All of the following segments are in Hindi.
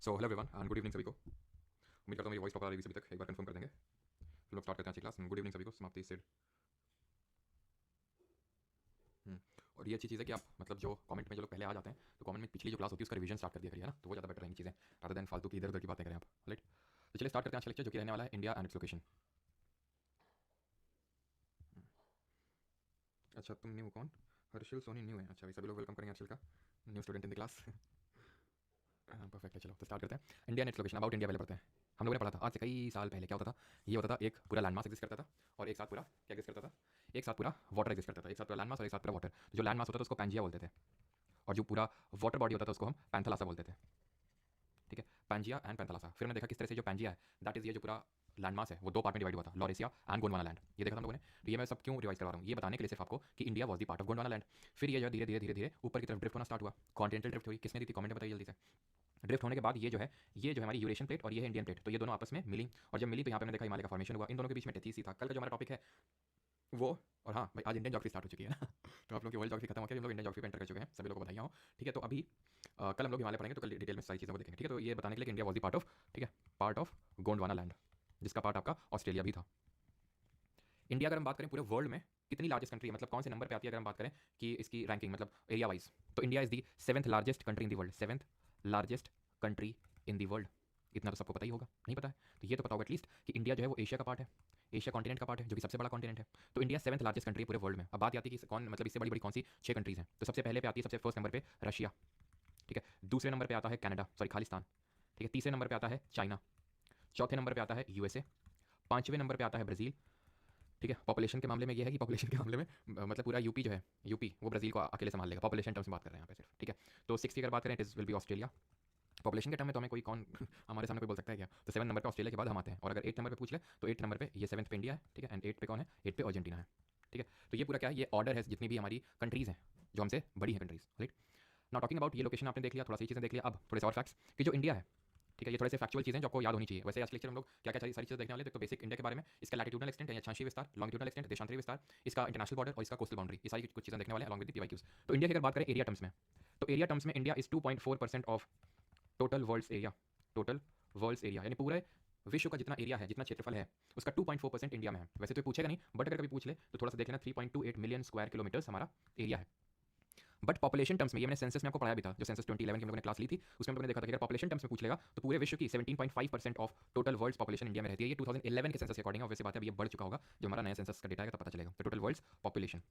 So hello everyone and good evening सभी को। उम्मीद करता हूँ मेरी वॉइस प्रॉपर आ रही है सभी तक। एक बार कंफर्म कर देंगे फिर लोग स्टार्ट करते हैं अच्छी क्लास। गुड इवनिंग सभी को। समाप्ति सेड। और ये अच्छी चीज़ है कि आप मतलब जो कमेंट में जो लोग पहले आ जाते हैं तो कमेंट में पिछली जो क्लास होती है उसका रिवीजन स्टार्ट कर दिया करिए ना, तो वो ज़्यादा बेटर रहेंगी चीज़ें रादर देन फालतू की इधर उधर की बातें करें आप। राइट, तो चलिए स्टार्ट करते हैं आज का लेक्चर जो कि रहने वाला है इंडिया एंड इट्स लोकेशन। अच्छा तुम न्यू कौन? हर्षिल सोनी न्यू है। अच्छा भाई सभी लोग वेलकम करेंगे हर्षिल का, new student in the class. Perfect है, चलो तो स्टार्ट करते हैं। India nets location, about India पहले पढ़ते हैं। हम लोगों ने पढ़ा था आज से कई साल पहले क्या होता था। ये होता था एक पूरा लैंड मास एग्जिस्ट करता था और एक साथ पूरा क्या एग्जिस्ट करता था, एक साथ पूरा वाटर एग्जिस्ट करता था। एक साथ पूरा लैंड मास और एक साथ पूरा वाटर। जो लैंड मास होता था उसको पैंजिया बोलते थे और जो पूरा वाटर बॉडी होता था उसको हम पैंथलासा बोलते थे। ठीक है, पैंजिया एंड पैंथलासा। फिर हमने देखा किस तरह से जो पैंजिया है दैट इज ये जो पूरा लैंड मास है वो दो पार्ट में डिवाइड हुआ था, लॉरेसिया एंड गोंडवाना लैंड। ये देखा था हम लोगों ने। तो ये मैं सब क्यों रिवाइज करवा रहा हूँ, ये बताने के लिए सिर्फ आपको कि India was the part of Gondwana land. फिर ये जो धीरे धीरे धीरे धीरे ऊपर की तरफ ड्रिफ्ट होना स्टार्ट हुआ। कॉन्टिनेंटल ड्रिफ्ट हुई, किसने दी थी कमेंट में बताइए जल्दी से। ड्रिफ्ट होने के बाद ये जो है हमारी यूरेशियन प्लेट और ये है इंडियन प्लेट, तो ये दोनों आपस में मिली और जब मिली तो यहाँ पे हमने देखा हिमालय का फॉर्मेशन हुआ। इन दोनों के बीच में टेथीस ही था। कल का जो हमारा टॉपिक है वो, और हाँ भाई आज इंडियन ज्योग्राफी स्टार्ट हो चुकी है ना। तो आप लोग की वर्ल्ड ज्योग्राफी खत्म हो गया, हम लोग इंडियन ज्योग्राफी पे एंटर कर चुके हैं। सभी लोगों को बधाइयाँ हो। ठीक है, तो अभी कल हम लोग हिमालय पढ़ेंगे तो कल डिटेल में सारी चीज़ों को देखेंगे। ठीक है, तो ये बताने के लिए कि India was the part of, ठीक है, पार्ट ऑफ गोंडवाना लैंड, जिसका पार्ट आपका ऑस्ट्रेलिया भी था। इंडिया अगर हम बात करें पूरे वर्ल्ड में कितनी लार्जेस्ट कंट्री है, मतलब कौन से नंबर पे आती है अगर हम बात करें कि इसकी रैंकिंग मतलब एरिया वाइज, तो India is the seventh largest country in the world. Seventh largest country in the world. इतना तो सबको पता ही होगा, नहीं पता है तो ये तो पता होगा एटलीस्ट कि इंडिया जो है वो एशिया का पार्ट है, एशिया कॉन्टिनेंट का पार्ट है जो कि सबसे बड़ा कॉन्टिनेंट है। तो इंडिया सेवंथ लार्जेस्ट कंट्री पूरे वर्ल्ड में। अब बात आती है कि कौन मतलब इससे बड़ी बड़ी कौन सी छह कंट्रीज हैं, तो सबसे पहले पे आती है सबसे फर्स्ट नंबर पे रशिया। ठीक है, दूसरे नंबर पे आता है कनाडा सॉरी खालिस्तान। ठीक है, तीसरे नंबर पे आता है चाइना। चौथे नंबर पे आता है यूएसए। पांचवें नंबर पे आता है ब्राजील। ठीक है, पॉपुलेशन के मामले में ये है कि पॉपुलेशन के मामले में मतलब पूरा यूपी जो है, यूपी वो ब्राजील को अकेले संभाल लेगा। पॉपुलेशन टर्म्स में बात कर रहे हैं यहाँ पे सिर्फ। ठीक है, तो सिक्स की अगर बात करें it is will be Australia. Population के टर्म में तो हमें कोई कौन हमारे सामने कोई बोल सकता है क्या, तो सेवन नंबर पे ऑस्ट्रेलिया के बाद हम आते हैं। और अगर एट नंबर पे पूछ ले तो एट नंबर पे ये सेवंथ पे इंडिया है। ठीक है, एंड एट पे कौन है, एट पे अर्जेंटीना है। ठीक है, तो ये पूरा क्या है, ये ऑर्डर है जितनी भी हमारी कंट्रीज हैं जो हमसे बड़ी हैं countries. Right, not talking about ये लोकेशन आपने देख लिया, थोड़ा सी चीज़ें देख लिया। अब थोड़े से और फैक्ट्स कि जो इंडिया है, ठीक है, ये थोड़े से फैक्चुअल चीज़ें जो आपको याद होनी चाहिए। वैसे आज लेक्चर हम लोग क्या क्या सारी चीज़ें देखने वाले थे, तो बेसिक इंडिया के बारे में, इसका लैटिट्यूडनल एक्सटेंट यानी अक्षांशीय विस्तार, लॉन्गिट्यूडनल एक्सटेंट देशांतरीय विस्तार, इसका इंटरनेशनल बॉर्डर और इसका कोस्टल बाउंड्री, ये सारी कुछ चीज़ें देखने वाले हैं अलॉन्ग विद पीवाईक्यूज। तो इंडिया की अगर बात करें एरिया टर्म्स में, तो एरिया टर्म्स में India is 2.4% of total world's area. Total world's area यानी पूरे विश्व का जितना एरिया है, जितना क्षेत्रफल है, उसका 2.4% इंडिया में है। वैसे तो पूछेगा नहीं, बट अगर कभी पूछ ले तो थोड़ा सा देख लेना, 3.28 मिलियन स्क्वायर किलोमीटर्स हमारा एरिया है। बट पॉपुलेशन टर्म्स में, ये मैंने सेंसस में आपको पढ़ाया भी था, जो सेंसस 2011 की हम लोगों ने क्लास ली थी, उसमें हम लोगों ने देखा था कि अगर पॉपुलेशन टर्म्स में पूछ लेगा तो पूरे विश्व की 17.5% of total world population India में रहती है। ये 2011 के सेंसस के अकॉर्डिंग, वैसे बात है अभी ये बढ़ चुका होगा, जो हमारा नया सेंसस का डेटा आएगा तब पता चलेगा। तो टोटल वर्ल्ड पॉपुलेशन,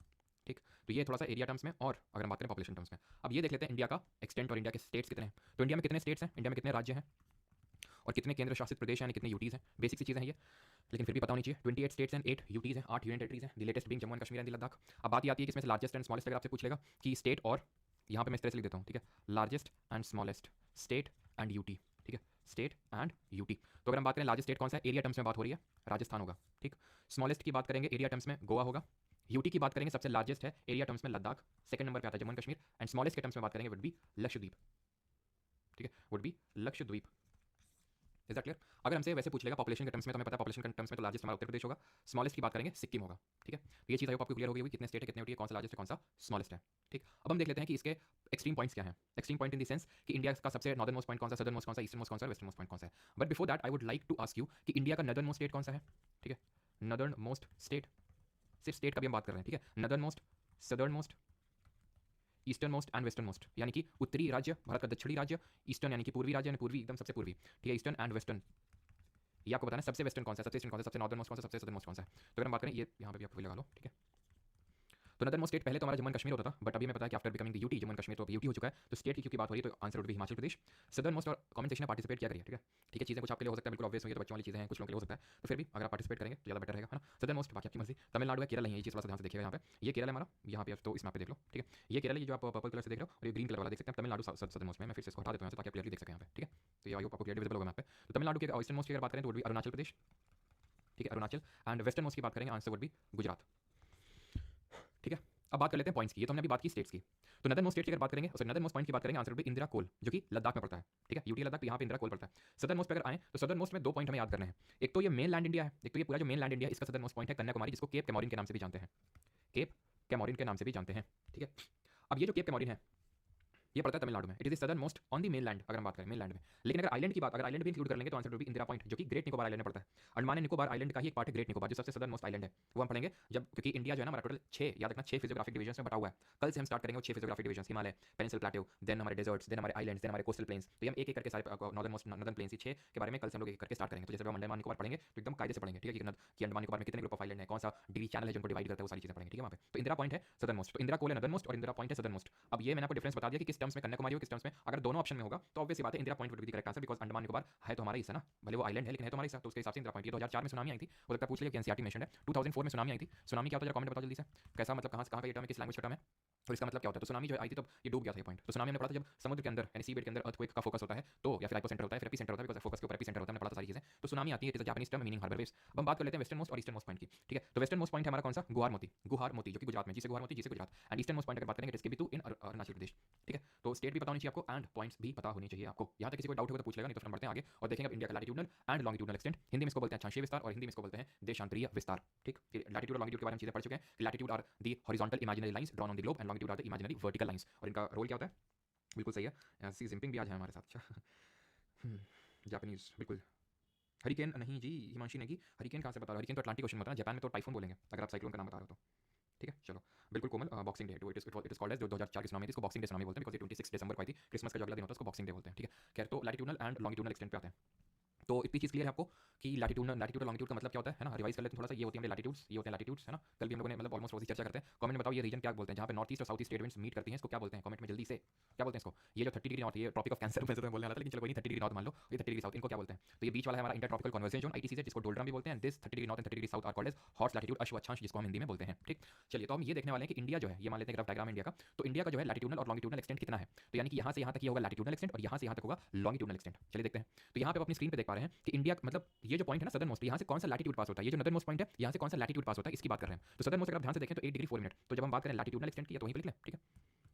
ठीक, तो ये थोड़ा सा एरिया टर्म्स में। और अगर हम बात करें पॉपुलेशन टर्म्स में, अब ये देख लेते हैं इंडिया का एक्सटेंट और इंडिया के स्टेट्स कितने हैं। तो इंडिया में कितने स्टेट्स हैं, इंडिया में कितने राज्य हैं और कितने केंद्र शासित प्रदेश हैं यानी कितने यूटीज हैं। बेसिक सी चीज़ें हैं ये, लेकिन फिर भी पता होनी चाहिए। 28 स्टेट्स एंड 8 यूटीज हैं, 8 यूनियन टेरिटरीज हैं, the latest being Jammu and Kashmir and Ladakh. अब बात ये आती है कि इसमें से लार्जेस्ट एंड स्मॉलेस्ट अगर आपसे पूछ लेगा कि स्टेट, और यहाँ पे मैं इस तरह से लिख देता हूँ, ठीक है, largest and smallest state and UT. ठीक है, स्टेट एंड यूटी। तो अगर हम बात करें लार्जेस्ट स्टेट कौन सा है, एरिया टर्म्स में बात हो रही है, राजस्थान होगा। ठीक, स्मॉलेस्ट की बात करेंगे एरिया टर्म्स में गोवा होगा। यूटी की बात करेंगे सबसे लार्जेस्ट है एरिया टर्म्स में लद्दाख, सेकंड नंबर पे आता है Jammu and Kashmir, and smallest के टर्म्स में बात करेंगे वुड बी लक्षद्वीप। ठीक है, would be Lakshadweep. Is that clear. अगर हमसे वैसे पूछ लेगा पॉपुलेशन के टर्म्स में, तो हमें पता है पॉपुलेशन के टर्म्स में तो लार्जेस्ट हमारा उत्तर प्रदेश होगा। स्मॉलेस्ट की बात करेंगे सिक्किम होगा। ठीक है, तो ये चीज़ आपको क्लियर हो गई होगी, कितने स्टेट है कितने यूटी है, कौन सा लार्जेस्ट है कौन सा स्मॉलेस्ट है। ठीक, अब हम देख लेते हैं कि इसके एक्सट्रीम पॉइंट्स क्या हैं। Extreme point in the sense कि इंडिया का सबसे नॉर्दर्न मोस्ट पॉइंट कौन सा, सदर्न मोस्ट कौन सा, ईस्टर्न मोस्ट कौन सा, वेस्टर्न मोस्ट पॉइंट कौन सा है। But before that I would like to ask you कि इंडिया का नदर्न मोस्ट स्टेट कौन सा है। ठीक है, नदर्न मोस्ट स्टेट, सिर्फ स्टेट का भी हम बात कर रहे हैं। ठीक है, northernmost, southernmost, easternmost and westernmost, यानी कि उत्तरी राज्य भारत का दक्षिणी राज्य, ईस्टर्न यानी कि पूर्वी राज्य यानी पूर्वी एकदम सबसे पूर्वी। ठीक है, ईस्टर्न एंड वेस्टर्न, ये आपको बताना सबसे वेस्टर्न कौन सा है, सबसे ईस्टर्न कौन सा है, सबसे नॉर्दर्न मोस्ट कौन सा, सबसे सदर्न मोस्ट कौन सा है। तो अगर हम बात करें ये यहाँ पे भी आपको लगा लो। ठीक है, तो नदर्न मोस्ट स्टेट पहले तो हमारा जम्मू एंड कश्मीर होता था, बट अभी हमें पता है कि after becoming the UT, Jammu and Kashmir तो यूटी हो चुका है। तो स्टेट की क्योंकि बात हो रही है तो answer would be Himachal Pradesh. Southern most और कमेंट सेक्शन में पार्टिसिपेट किया करिए। ठीक है, ठीक है, चीज़ें कुछ आपके लिए हो सकता है बिल्कुल ऑब्वियस हुई है, तो बच्चों वाली चीज़ें हैं, कुछ लोगों के लिए हो सकता है, तो फिर भी अगर आप पार्टिसिपेट करेंगे तो ज़्यादा बेटर रहेगा, है ना। सदर्न मोस्ट बाकी आपकी मर्जी। तमिलनाडु है, केरल है, ये चीज़ थोड़ा सा ध्यान से देखिएगा। यहाँ पे ये केरल है हमारा, यहाँ पे तो इस मैप पे देख लो। ठीक है, ये केरल है, ये जो आप पर्पल कलर से देख रहे हो, और ये ग्रीन कलर वाला देख सकते हैं तमिलनाडु सदर्न मोस्ट में। मैं फिर से इसको हटा देता हूँ यहाँ से ताकि आप क्लियरली देख सकें यहाँ पे। ठीक है, तो ये आई होप आपको क्लियरली विजिबल होगा मैप पे। तो तमिलनाडु के ईस्टर्न मोस्ट की अगर बात करें तो वुड बी अरुणाचल प्रदेश। ठीक है, अरुणाचल। एंड वेस्टर्न मोस्ट की बात करेंगे आंसर वुड बी गुजरात। ठीक है, अब बात कर लेते हैं पॉइंट्स की। ये तो हमने अभी बात की स्टेट्स की। तो नदर्न मोस्ट स्टेट की अगर बात करेंगे, और नदर्न मोस्ट पॉइंट की बात करेंगे, आंसर भी इंदिरा कोल, जो कि लद्दाख में पड़ता है। ठीक है, यूटी लद्दाख, यहाँ पे इंदिरा कोल पड़ता है। सदर्न मोस्ट पे अगर आए तो सदर्न मोस्ट में दो पॉइंट हमें याद करने हैं। एक तो ये मेन लैंड इंडिया है, एक तो ये पूरा जो मेन लैंड इंडिया इसका सदर्न मोस्ट पॉइंट है कन्याकुमारी, जिसको केप कैमोरिन के नाम से भी जानते हैं। केप कैमोरिन के नाम से भी जानते हैं। ठीक है, अब ये जो केप कैमोरिन है ये पड़ता है तमिलनाडु में। It is the southern most on the mainland, अगर हम बात करें मेनलैंड में। लेकिन अगर आइलैंड की बात, अगर आइलैंड भी इंक्लूड कर लेंगे तो आंसर भी इंदिरा पॉइंट, जो कि ग्रेट निकोबार आइलैंड में पड़ता है। अंडमान एंड निकोबार आइलैंड का ही एक पार्ट है ग्रेट निकोबार, जो सबसे सदर्न मोस्ट आइलैंड है, वो हम पढ़ेंगे जब, क्योंकि इंडिया जो है ना हमारा टोटल 6, याद रखना 6 फिजियोग्राफिक डिवीजन में बटा हुआ है। कल से हम स्टार्ट करेंगे वो 6 physiographic division, Himalaya, peninsular plateau, then हमारे डेजर्ट्स, देन हमारे आइलैंड्स, देन हमारे कोस्टल प्लेन्स। तो हम एक एक करके सारे नॉर्दर्न मोस्ट नॉर्दर्न प्लेन्स 6 के बारे में कल से हम लोग एक करके स्टार्ट करेंगे। तो जैसे हम अंडमान निकोबार पढ़ेंगे तो एकदम कायदे से पढ़ेंगे, ठीक है, कि अंडमान निकोबार में कितने ग्रुप ऑफ आइलैंड है, कौन सा डिग्री चैनल है जो उनको डिवाइड करता है, वो सारी चीजें पढ़ेंगे, ठीक है वहाँ पे। तो इंदिरा पॉइंट है सदर्न मोस्ट, तो इंदिरा कोल है नॉर्दर्न मोस्ट और इंदिरा पॉइंट है सदर्न मोस्ट। अब ये मैंने आपको डिफरेंस बता दिया कि किस टर्म्स में कन्याकुमारी हो, किस टर्म्स में, अगर दोनों ऑप्शन में होगा तो ऑब्वियस बात है Indira point would be the correct answer, because Andaman Nicobar है तो हमारा हिस्सा ना, भले वो आइलैंड है लेकिन है तो हमारा हिस्सा, तो उसके हिसाब से इंदिरा पॉइंट। ये 2004 में सुनामी आई थी, वो लगता है पूछ लिया कि एनसीईआरटी मेंशन है। 2004 में सुनामी आई थी, सुनामी क्या होता है कमेंट बताओ जल्दी से, कैसा मतलब कहाँ का ये टर्म है, किस लैंग्वेज का टर्म है और इसका मतलब क्या होता है। तो सुनामी जो आई थी तब ये डूब गया था ये पॉइंट। तो सुनामी हमने पढ़ा था जब समुद्र के अंदर यानी सी बेड के अंदर अर्थक्वेक का फोकस होता है, तो या फिर हाइपोसेंटर होता है, फिर एपिसेंटर होता है, बिकॉज़ फोकस के ऊपर एपिसेंटर होता है, हमने पढ़ा था सारी चीजें। तो सुनामी आती है, it is a Japanese term meaning harbour waves. अब हम बात कर लेते हैं वेस्टर्न मोस्ट और ईस्टर्न मोस्ट पॉइंट की, ठीक है। तो वेस्टर्न मोस्ट पॉइंट है हमारा कौन सा, गुहार मोती, गुहार मोती जो कि गुजरात में, जिसे गुहार मोती जिसे Gujarat. And eastern most point अगर बात करेंगे इसके भी इन अरुणाचल प्रदेश, ठीक है। तो स्टेट भी पता होनी चाहिए आपको एंड पॉइंट्स भी पता होनी चाहिए आपको। यहाँ तक किसी को डाउट होगा तो पूछ लेगा, नहीं तो फिर हम बढ़ते हैं आगे और देखेंगे अब इंडिया का latitudinal and longitudinal extent. Hindi में इसको बोलते हैं अक्षांशीय विस्तार और हिंदी में इसको बोलते हैं देशांतरीय विस्तार, ठीक। लैटिट्यूड और लॉन्गिट्यूड के बारे में चीजें पढ़ चुके हैं। Latitude are the horizontal imaginary lines drawn on the globe and longitude are the imaginary vertical lines, और इनका रोल क्या होता है, बिल्कुल सही है। सी जिनपिंग भी आज है हमारे साथ, अच्छा जापानीज बिल्कुल। हरिकेन नहीं जी, हिमांशी नेगी, हरिकेन कहाँ से बता रहा, हरिकेन तो अटलांटिक ओशन में होता है, जापान में तो टाइफून बोलेंगे अगर आप साइक्लोन का नाम बता रहे हो तो, ठीक है। चलो बिल्कुल Komal, boxing day to it is called age, जो 2004 की सुनामी थी इसको बॉक्सिंग डे सुनामी बोलते हैं, बिकॉज ये 26 दिसंबर को आई थी, क्रिसमस का जो अगला दिन होता है उसको बॉक्सिंग डे बोलते हैं, ठीक है। खैर तो लैटिट्यूडनल एंड लॉन्गिट्यूडनल एक्सटेंट पे आते हैं। तो इतनी चीज़ क्लियर है आपको कि लैटिट्यूड और लॉन्गिट्यूड का मतलब क्या होता है ना, रिवाइज कर लेते हैं थोड़ा सा। ये होती है लैटिट्यूड्स, ये होते हैं लैटिट्यूड्स, है ना। कल भी हम लोगों ने मतलब ऑलमोस्ट रोज चर्चा करते हैं। कमेंट में बताओ ये रीजन क्या बोलते हैं, जहाँ पे नॉर्थ ईस्ट और south east state winds meet करती हैं, इसको क्या बोलते हैं, कमेंट में जल्दी से क्या बोलते हैं इसको। ये जो 30 डिग्री नॉर्थ, ये ट्रॉपिक ऑफ कैंसर में तो बोलने वाला था, लेकिन चलो कोई नहीं, 30 डिग्री नॉर्थ मान लो, ये 30 डिग्री साउथ, इनको क्या बोलते हैं। तो ये बीच वाला है हमारा inter tropical convergence zone, ITC, जिसको डोल्ड्रम भी बोलते हैं। This 30 degree north and 30 degree south are called as hot latitude, अश्व जिसको हम हिंदी में बोलते हैं, ठीक। चलिए तो हम ये देखने वाले हैं कि इंडिया जो है, ये मान लेते हैं ग्राफ डायग्राम इंडिया का, तो इंडिया का जो है लैटिट्यूडनल और लॉन्गिट्यूडनल एक्सटेंट कितना है। तो यानी कि यहाँ से यहाँ तक ये होगा लैटिट्यूडनल एक्सटेंट और यहाँ से यहाँ तक होगा लॉन्गिट्यूडनल एक्सटेंट। चलिए देखते हैं। तो यहाँ पे आप अपनी स्क्रीन पे देख पा रहे हैं कि इंडिया मतलब ये जो पॉइंट है ना सदर्न मोस्ट, यहाँ से कौन सा लैटिट्यूड पास होता है, ये जो नॉर्दर्न मोस्ट पॉइंट है यहाँ से कौन सा लैटिट्यूड पास होता है, इसकी बात कर रहे हैं। तो सदर्न मोस्ट अगर आप ध्यान से देखें तो 8 डिग्री 4 मिनट। तो जब हम बात करें लैटिट्यूडनल एक्सटेंट की तो वहीं पे लिख लें, ठीक है,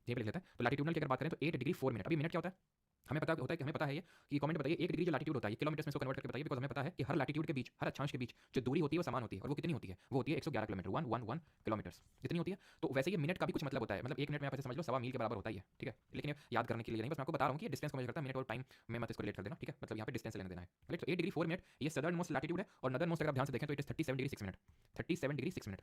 यहीं पे लिख लेते हैं। तो लैटिट्यूडनल की अगर बात करें तो 8 डिग्री 4 मिनट। अभी मिनट क्या होता है हमें पता होता है कि हमें पता है ये कि कमेंट बताइए 1 डिग्री जो लैटिट्यूड होता है ये किलोमीटर में इसको कन्वर्ट करके बताइए, बिकॉज हमें पता है कि हर लैटिट्यूड के बीच, हर अक्षांश के बीच जो दूरी होती है वो समान होती है, और वो कितनी होती है, वो होती है 111 किलोमीटर, 111 किलोमीटर्स जितनी होती है। तो वैसे ये मिनट का भी कुछ मतलब होता है, मतलब 1 मिनट में आप ऐसे समझ लो 1.25 मील के बराबर होता ही है, ठीक है। लेकिन ये याद करने के लिए नहीं, बस मैं आपको बता रहा हूँ कि डिस्टेंस को मेजर करता है, मिनट और टाइम में मत इसको रिलेट कर देना, ठीक है। मतलब यहाँ पे डिस्टेंस लेना देना है, राइट। तो 8 डिग्री 4 मिनट ये सदर्न मोस्ट लैटिट्यूड है, और नॉर्दर्न मोस्ट अगर आप ध्यान से देखें तो it is 37 degree 6 minute, 37 degree 6 minute.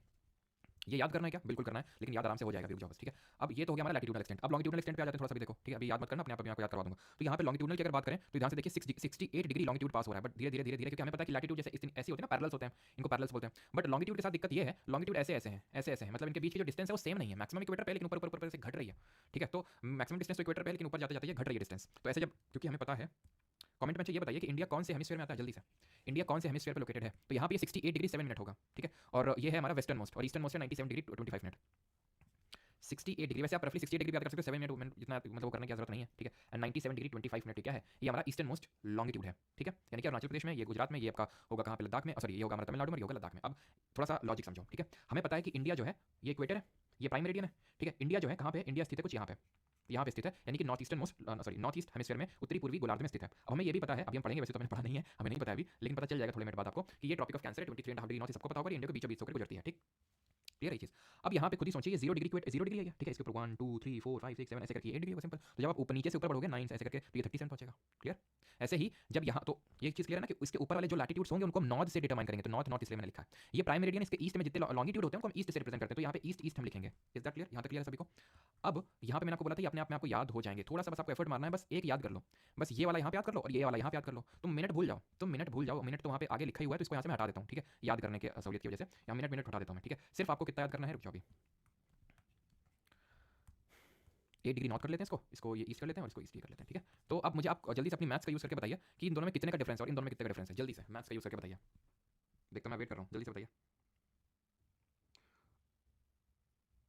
ये याद करना है क्या, बिल्कुल करना है, लेकिन याद आराम से हो जाएगा, रुक जाओ बस, ठीक है। अब ये तो हो गया हमारा लैटिट्यूडनल एक्सटेंट। अब लॉन्गिट्यूडनल एक्सटेंट पे आ जाते हैं, थोड़ा सा भी देखो, ठीक है। अभी याद मत करना, अपने आप आपको याद करवा दूंगा। तो यहाँ पे लॉन्गिट्यूडनल की अगर बात करें तो ध्यान से देखिए 68 डिग्री लॉन्गिट्यूड पास हो रहा है, बट धीरे धीरे धीरे धीरे, क्योंकि हमें पता है कि लैटिट्यूड जैसे ऐसे होते हैं ना, पैरेलल्स होते हैं, इनको पैरेलल्स बोलते हैं। बट लॉन्गिट्यूड के साथ दिक्कत ये है, लॉन्गिट्यूड ऐसे ऐसे हैं, ऐसे ऐसे हैं, मतलब इनके बीच की जो डिस्टेंस है वो सेम नहीं है, मैक्सिमम इक्वेटर पे, लेकिन ऊपर ऊपर ऊपर से घट रही है, ठीक है। तो मैक्सिमम डिस्टेंस तो इक्वेटर पे है, लेकिन ऊपर जाते जाते ये घट रही है डिस्टेंस। तो ऐसे जब, क्योंकि हमें पता है, कमेंट में ये बताइए कि इंडिया कौन से हेमिस्फीयर में आता है, जल्दी से इंडिया कौन से हेमिस्फीयर पे लोकेटेड है। तो यहाँ पे 68 डिग्री 7 मिनट होगा, ठीक है। और ये है हमारा वेस्टर्न मोस्ट, और ईस्टर्न मोस्ट है 97 डिग्री 25 मिनट। 68 डिग्री, वैसे आप रफली 68 डिग्री भी याद कर सकते हो, 7 मिनट जितना मतलब वो करने की जरूरत नहीं है, ठीक है। एंड 97 डिग्री 25 मिनट क्या है, ये हमारा ईस्टर्न मोस्ट लॉन्गिट्यूड है, ठीक है। यानी कि अरुणाचल प्रदेश में, ये गुजरात में, ये आपका होगा कहाँ पे, लद्दाख में, सॉरी ये होगा हमारा तमिलनाडु में, ये होगा लद्दाख में। अब थोड़ा सा लॉजिक समझो, ठीक है। हमें पता है कि इंडिया जो है ये इक्वेटर है, ये प्राइम मेरिडियन है, ठीक है। इंडिया जो है कहाँ पे, इंडिया स्थित है कुछ यहाँ पे स्थित है, यानी कि north eastern most, sorry north east hemisphere में, उत्तरी पूर्वी गोलार्ध में स्थित है। अब हमें ये भी पता है, अभी हम पढ़ेंगे, वैसे तो मैंने पढ़ा नहीं है, हमें नहीं पता अभी, लेकिन पता चल जाएगा थोड़ी मिनट बाद आपको कि ये ट्रॉपिक ऑफ कैंसर है, 23.5 डिग्री नॉर्थ, सबको पता होगा, इंडिया के बीचों बीच होकर गुजरती है, ठीक। क्लियर है चीज। अब यहाँ पे खुद ही सोचिए 0 डिग्री 0 डिग्री है, ठीक है। इसके ऊपर 1 2 3 4 5 6 7 ऐसे करके 8 डिग्री होगा सिंपल। तो जब आप ऊपर नीचे से ऊपर बढ़ोगे 9 ऐसे करके तो ये 37 पहुंचेगा, क्लियर। ऐसे ही जब यहाँ, तो ये चीज क्लियर है ना कि इसके ऊपर वाले जो लैटिट्यूड्स होंगे उनको हम नॉर्थ से डिटरमाइन करेंगे, तो नॉर्थ नॉर्थ इसलिए मैंने लिखा है। ये प्राइम मेरिडियन, इसके ईस्ट में जितने लॉन्गिट्यूड होते हैं उनको हम ईस्ट से रिप्रेजेंट करते हैं, तो यहाँ पे ईस्ट ईस्ट हम लिखेंगे। इज दैट क्लियर, यहाँ तक क्लियर है सभी को। अब यहाँ पे मैंने आपको बोला था ये अपने आप में आपको याद हो जाएंगे, थोड़ा सा बस आपको एफर्ट मारना है, बस एक याद कर लो, बस ये वाला यहाँ पे याद कर लो और ये वाला यहाँ पे याद कर लो। तुम मिनट भूल जाओ, मिनट तो वहाँ पे आगे लिखा ही हुआ है, तो इसको यहाँ से मैं हटा देता हूँ, ठीक है, याद करने की सहूलियत की वजह से यहाँ मिनट हटा देता हूँ मैं, ठीक है। सिर्फ आपको कितना याद करना है, रुक जाओ अभी। 8 डिग्री नॉर्थ कर लेते हैं, इसको ये ईस्ट कर लेते हैं और इसको ईस्ट कर लेते हैं, ठीक है। तो अब मुझे आप जल्दी से अपनी मैथ्स का यूज़ करके बताइए कि इन दोनों में कितने का डिफरेंस है और इन दोनों में कितने का डिफरेंस है, जल्दी से मैथ्स का यूज़ करके बताइए। देखता मैं वेट कर रहा हूँ, जल्दी से बताइए।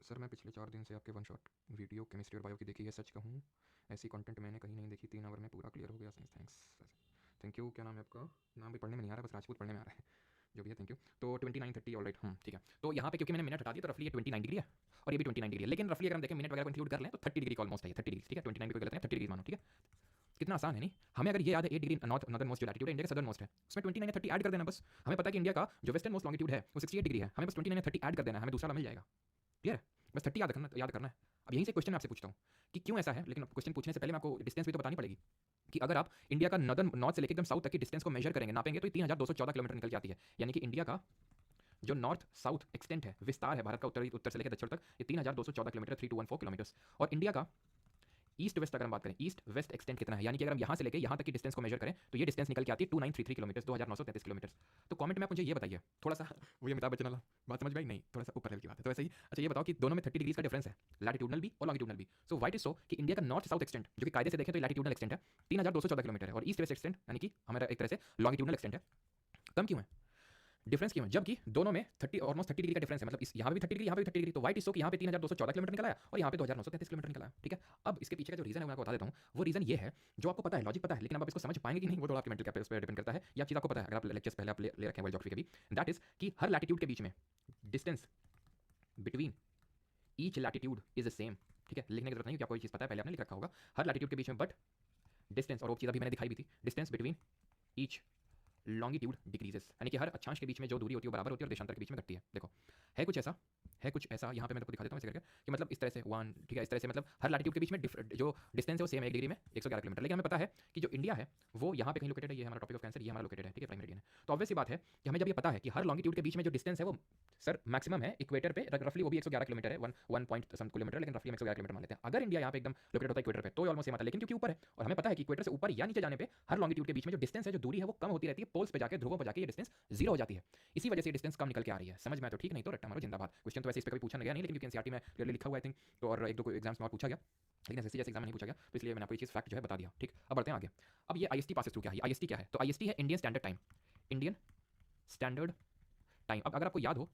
सर मैं पिछले 4 दिन से आपके वन शॉट वीडियो केमिस्ट्री और बायो की देखी है, सच कहूँ ऐसी कंटेंट मैंने कहीं नहीं देखी, 3 आवर में पूरा क्लियर हो गया। Thanks, thank you. क्या नाम है आपका, नाम भी पढ़ने में नहीं आ रहा, बस राजपूत पढ़ने में आ रहा है, जो भी है थैंक यू। तो 29:30 ऑलराइट, ठीक है। तो यहाँ पे क्योंकि मैंने मिनट हटा दिया तो रफली ये 29 डिग्री है और ये भी 29 डिग्री है, लेकिन रफली अगर हम देखें मिनट वगैरह को इंक्लूड कर लें तो 30 डिग्री ऑलमोस्ट है, 30 डिग्री, ठीक है। 29 भी कोई गलत है, 30 डिग्री मानो, ठीक है। कितना आसान है नहीं, हमें अगर ये याद है 8 डिग्री नॉर्दर्न मोस्ट जो लैटिट्यूड है इंडिया का सदर्न मोस्ट है, उसमें 29 या 30 ऐड कर देना बस। हमें पता है कि इंडिया का जो वेस्टर्न मोस्ट लॉन्गिट्यूड है वो 68 डिग्री है, हमें बस 29 या 30 ऐड कर देना है, हमें दूसरा वाला मिल जाएगा, क्लियर है। बस 30 याद करना है। अब यहीं से क्वेश्चन मैं आपसे पूछता हूँ कि क्यों ऐसा है, लेकिन क्वेश्चन पूछने से पहले मैं आपको डिस्टेंस भी तो बतानी पड़ेगी कि अगर आप इंडिया का नॉर्थ से लेकर एकदम साउथ तक की डिस्टेंस को मेजर करेंगे, नापेंगे, तो 3214 किलोमीटर निकल के आती है। यानी कि इंडिया का जो नॉर्थ साउथ एक्सटेंट है, विस्तार है भारत का उत्तर से लेकर दक्षिण तक, ये 3214 किलोमीटर, 3214 किलोमीटर्स। और इंडिया का ईस्ट वेस्ट अगर हम बात करें, ईस्ट वेस्ट एक्सटेंट कितना है, यानी कि अगर हम यहाँ से लेकर यहाँ तक की डिस्टेंस को मेजर करें तो ये डिस्टेंस निकल के आती है 2933 किलोमीटर, 2933 किलोमीटर। तो कमेंट में आप मुझे ये बताइए थोड़ा सा, वो ये अमिताभ बच्चन वाला बात समझ में आई नहीं, थोड़ा सा ऊपर लेवल की बात है, तो ऐसे ही। अच्छा ये बताओ कि दोनों में 30 डिग्रीज का डिफरेंस है, लैटिट्यूडनल भी और लॉन्गिट्यूडनल भी। सो व्हाट इज सो कि इंडिया का नॉर्थ साउथ एक्सटेंट, जो कि कायदे से देखें तो लैटिट्यूडनल एक्सटेंट है, 3214 किलोमीटर है, और ईस्ट वेस्ट एक्सटेंट यानी कि हमारा एक तरह से लॉन्गिट्यूडनल एक्सटेंट है, कम क्यों है, डिफरेंस क्यों है, जबकि दोनों में 30 ऑलमोस्ट 30 डिग्री का डिफरेंस है, मतलब इस यहाँ पे भी 30 डिग्री, यहाँ पे भी 30 डिग्री। तो व्हाइट इज सो कि यहाँ पे 3214 किलोमीटर निकला है और यहाँ पे 2933 किलोमीटर निकला है, ठीक है। अब इसके पीछे का जो रीजन है मैं आपको बता देता हूँ। वो रीजन ये है जो आपको पता है, लॉजिक पता है, लेकिन अब आप इसको समझ पाएंगे कि नहीं वो थोड़ा आपके मेंटल कैपेसिटी पर डिपेंड करता है, या चीज़ आपको पता है अगर आप लेक्चर्स पहले आप ले रखे हैं वर्ल्ड ज्योग्राफी के भी। दैट इज कि हर लैटिट्यूड के बीच में distance between each latitude is the same, ठीक है। लिखने की जरूरत नहीं कि आपको ये चीज़ पता है, पहले आपने लिख रखा होगा हर लैटिट्यूड के बीच में, बट डिस्टेंस, और वो चीज़ अभी मैंने दिखाई भी थी, distance between each longitude decreases, यानी कि हर अक्षांश के बीच में जो दूरी होती है वो बराबर होती है और देशांतर के बीच में घटती है। देखो है कुछ ऐसा, है कुछ ऐसा, यहाँ पे मैं आपको दिखा देता हूँ ऐसे करके कि मतलब इस तरह से 1, ठीक है, इस तरह से मतलब हर लैटिट्यूड के बीच में जो डिस्टेंस है वो सेम है, 1 डिग्री में 111 किलोमीटर। लेकिन हमें पता है कि जो इंडिया है वो यहाँ पे कहीं लोकेटेड है, ये हमारा टॉपिक ऑफ कैंसर, ये हमारा लोकेटेड है, ठीक है, प्राइम मेरिडियन है। तो ऑब्वियस सी बात है कि हमें जब ये पता है कि हर लॉन्गिट्यूड के बीच में जो डिस्टेंस है वो सर मैक्सिमम है इक्वेटर पे, रफली वो भी 111 किलोमीटर है, 1 पॉइंट सम किलोमीटर, लेकिन रफली हम 111 किलोमीटर मान लेते हैं। अगर इंडिया यहाँ पे एकदम लोकेटेड होता है इक्वेटर पे तो ऑलमोस्ट सेम आता है, लेकिन क्योंकि ऊपर है और हमें पता है कि इक्वेटर से ऊपर या नीचे जाने पे हर लॉन्गिट्यूड के बीच में जो डिस्टेंस है, जो दूरी है, वो कम होती रहती है, पोल्स पे जाके, ध्रुवों पे जाके ये डिस्टेंस जीरो हो जाती है। इसी वजह से डिस्टेंस कम निकल के आ रही है। समझ में तो ठीक, नहीं तो रट्टा मारो जिंदाबाद। क्वेश्चन तो वैसे इस पे कभी पूछा गया नहीं, लेकिन क्योंकि एनसीईआरटी में क्लियरली लिखा हुआ आई थिंक, तो और एक दो एग्जाम्स में और पूछा गया, लेकिन एसएससी जैसे एग्जाम नहीं पूछा गया, तो इसलिए मैंने आपको ये चीज़ फैक्ट जो है बता दिया, ठीक। अब बढ़ते हैं आगे। अब ये आईएसटी पासेस थ्रू क्या है, आईएसटी क्या है, तो आईएसटी है Indian standard time, Indian standard time. अब अगर आपको याद हो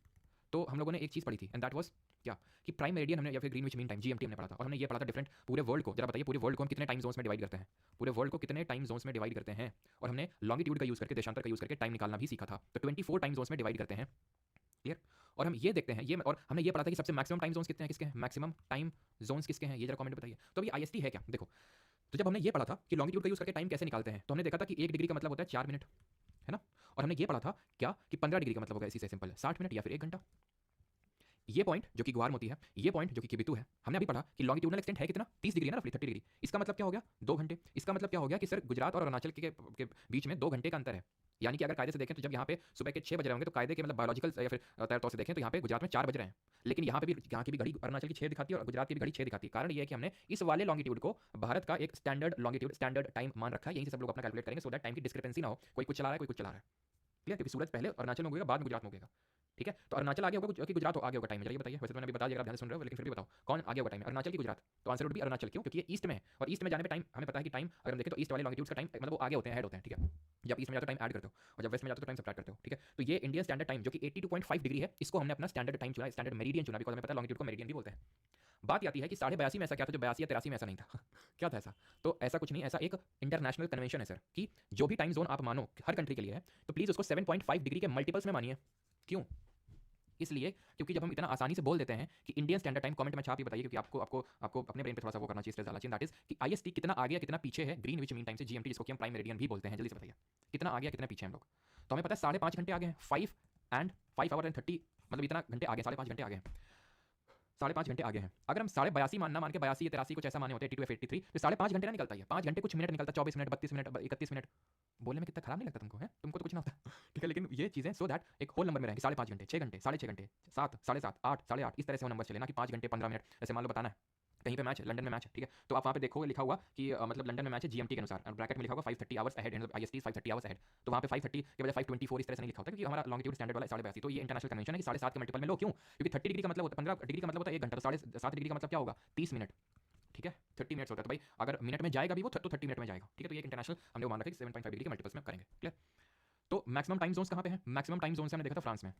तो हम लोगों ने एक चीज़ पढ़ी थी, एंड दैट वाज क्या कि प्राइम मेरिडियन हमने या फिर ग्रीनविच मीन टाइम, जीएमटी हमने पढ़ा था, और हमने ये पढ़ा था डिफरेंट पूरे वर्ल्ड को। जरा बताइए पूरे वर्ल्ड को हम कितने टाइम जोन्स में डिवाइड करते हैं, पूरे वर्ल्ड को कितने टाइम जोन्स में डिवाइड करते हैं, और हमने लॉन्गिट्यूड का यूज़ करके, देशांतर का यूज़ करके टाइम निकालना भी सीखा था। तो 24 टाइम जोन्स में डिवाइड करते हैं, क्लियर। और हम ये देखते हैं, ये और हमने ये पढ़ा था कि सबसे मैक्सिमम टाइम जोन्स कितने हैं, किसके हैं, मैक्सिमम टाइम जोन्स किसके हैं, ये जरा कमेंट बताइए। तो अभी आईएसटी है क्या, देखो। तो जब हमने ये पढ़ा था कि लॉन्गिट्यूड का यूज़ करके टाइम कैसे निकालते हैं, तो हमने देखा था कि 1 डिग्री का मतलब होता है 4 मिनट, है ना। और हमने ये पढ़ा था क्या कि 15 डिग्री का मतलब होगा इसी से सिंपल 60 मिनट या फिर 1 घंटा। ये पॉइंट जो कि ग्वार मोती है, ये पॉइंट जो कि किबितु है, हमने अभी पढ़ा कि लॉन्गिट्यूडनल एक्सटेंट है कितना, 30 डिग्री है ना, रफली 30 डिग्री। इसका मतलब क्या हो गया, 2 घंटे। इसका मतलब क्या हो गया कि सर गुजरात और अरुणाचल के बीच में 2 घंटे का अंतर है। यानी कि अगर कायदे से देखें तो जब यहाँ पे सुबह के 6 बज रहे होंगे तो कायदे के मतलब बायोलॉजिकल या फिर तौर तौर से देखें तो यहाँ पे गुजरात में 4 बज रहे हैं, लेकिन यहाँ पे भी, यहाँ की भी घड़ी अरुणाचल की 6 दिखाती है और गुजरात की भी घड़ी 6 दिखाती है। कारण ये है कि हमने इस वाले लॉन्गिट्यूड को भारत का एक स्टैंडर्ड लॉन्गिट्यूड, स्टैंडर्ड टाइम मान रखा है। यहीं से सब लोग अपना कैलकुलेट करेंगे, सो दैट टाइम की डिस्क्रिपेंसी ना हो, कोई कुछ चला रहा है, कोई कुछ चला रहा है, क्लियर। क्योंकि सूरज पहले अरुणाचल में उगेगा, बाद में गुजरात में उगेगा, ठीक है। तो अरुणाचल आगे होगा कि गुजरात आगे होगा टाइम में, चलिए बताइए। वैसे तो मैंने अभी बता दिया, अगर ध्यान से सुन रहे हो, लेकिन फिर भी बताओ कौन आगे होगा टाइम में, अरुणाचल की गुजरात। तो आंसर वुड बी अरुणाचल, क्यों, क्योंकि ये ईस्ट में है, और ईस्ट में जाने पे टाइम हमें पता है कि टाइम अगर हम देखें तो ईस्ट वाले लॉन्गिट्यूड्स का टाइम मतलब वो आगे होते हैं, हेड होते हैं, ठीक है। जब ईस्ट में जाते हो टाइम ऐड करते हो, और जब वेस्ट में जाते हो टाइम सब्ट्रैक्ट करते हो, ठीक है। तो ये इंडियन स्टैंडर्ड टाइम जो कि 82.5 डिग्री है, इसको हमने अपना स्टैंडर्ड टाइम चुना, स्टैंडर्ड मेरिडियन चुना, बिकॉज हमें पता है लॉन्गिट्यूड को मेरिडियन भी बोलते हैं। बात आती है कि 82.5 में ऐसा क्या था जो 82 या 83 में ऐसा नहीं था क्या था ऐसा, तो ऐसा कुछ नहीं, ऐसा एक इंटरनेशनल कन्वेंशन है सर, कि जो भी टाइम जोन आप मानो हर कंट्री के लिए है, तो प्लीज उसको 7.5 डिग्री के मल्टीपल्स में मानिए। क्यों, इसलिए क्योंकि जब हम इतना आसानी से बोल देते हैं कि इंडियन स्टैंडर्ड टाइम, कमेंट में छाप ही बताइए, क्योंकि आपको आपको आपको अपने ब्रेन पे थोड़ा सा वो करना चाहिए, स्ट्रेस डालना चाहिए। दैट इज कि आईएसटी कितना आगे या कितना पीछे है ग्रीनविच मीन टाइम से, जीएमटी जिसको कि हम प्राइम मेरिडियन भी बोलते हैं। जल्दी से बताइए कितना आगे या कितना पीछे हम लोग। तो हमें पता है 5.5 घंटे आगे हैं, 5 आवर एंड 30, मतलब इतना घंटे आगे, 5.5 घंटे आगे हैं, 5.5 घंटे आगे हैं। अगर हम 82.5 मानना मान के 82 या 83 कुछ ऐसा माने होते हैं, 82 या 83, तो 5.5 घंटे ना निकलता है, 5 घंटे कुछ मिनट निकलता, 24 मिनट, 32 मिनट, 31 मिनट। बोलने में कितना खराब नहीं लगता तुमको, है तुमको तो कुछ ना होता ठीक है। लेकिन ये चीज़ें सो दैट एक होल नंबर में रहेंगे, 5.5 घंटे, 6 घंटे, 6.5 घंटे, 7, 7.5, 8, 8.5, इस तरह से वो नंबर चले ना, कि 5 घंटे 15 मिनट। जैसे मान लो बताना है कहीं पे मैच है, लंदन में मैच है, ठीक है, तो आप वहाँ पे देखोगे लिखा हुआ कि मतलब लंदन में मैच है जीएमटी के अनुसार, और ब्रैकेट में लिखा होगा 5:30 hours ahead, IST 5:30 hours ahead. तो वहाँ पे 5:30 के बजाय 5:24 इस तरह से नहीं लिखा होता, क्योंकि हमारा लॉन्गिट्यूड स्टैंडर्ड वाला 82.5। तो ये इंटरनेशनल कन्वेंशन है कि 7.5 के मल्टीपल में लो, क्यों, क्योंकि 30 डिग्री का मतलब होता है, 15 डिग्री का मतलब होता है 1 घंटा, तो 7.5 डिग्री का मतलब क्या होगा, 30 मिनट, ठीक है, 30 मिनट्स होता है। तो भाई अगर मिनट में जाएगा भी वो तो 30 मिनट में जाएगा, ठीक है। तो ये इंटरनेशनल हमने मान रखा है 7.5 डिग्री के मल्टीपल्स में करेंगे, क्लियर। तो मैक्सिमम टाइम जोन्स कहाँ पे हैं, मैक्सिमम टाइम जोन्स हमने देखा था फ्रांस में,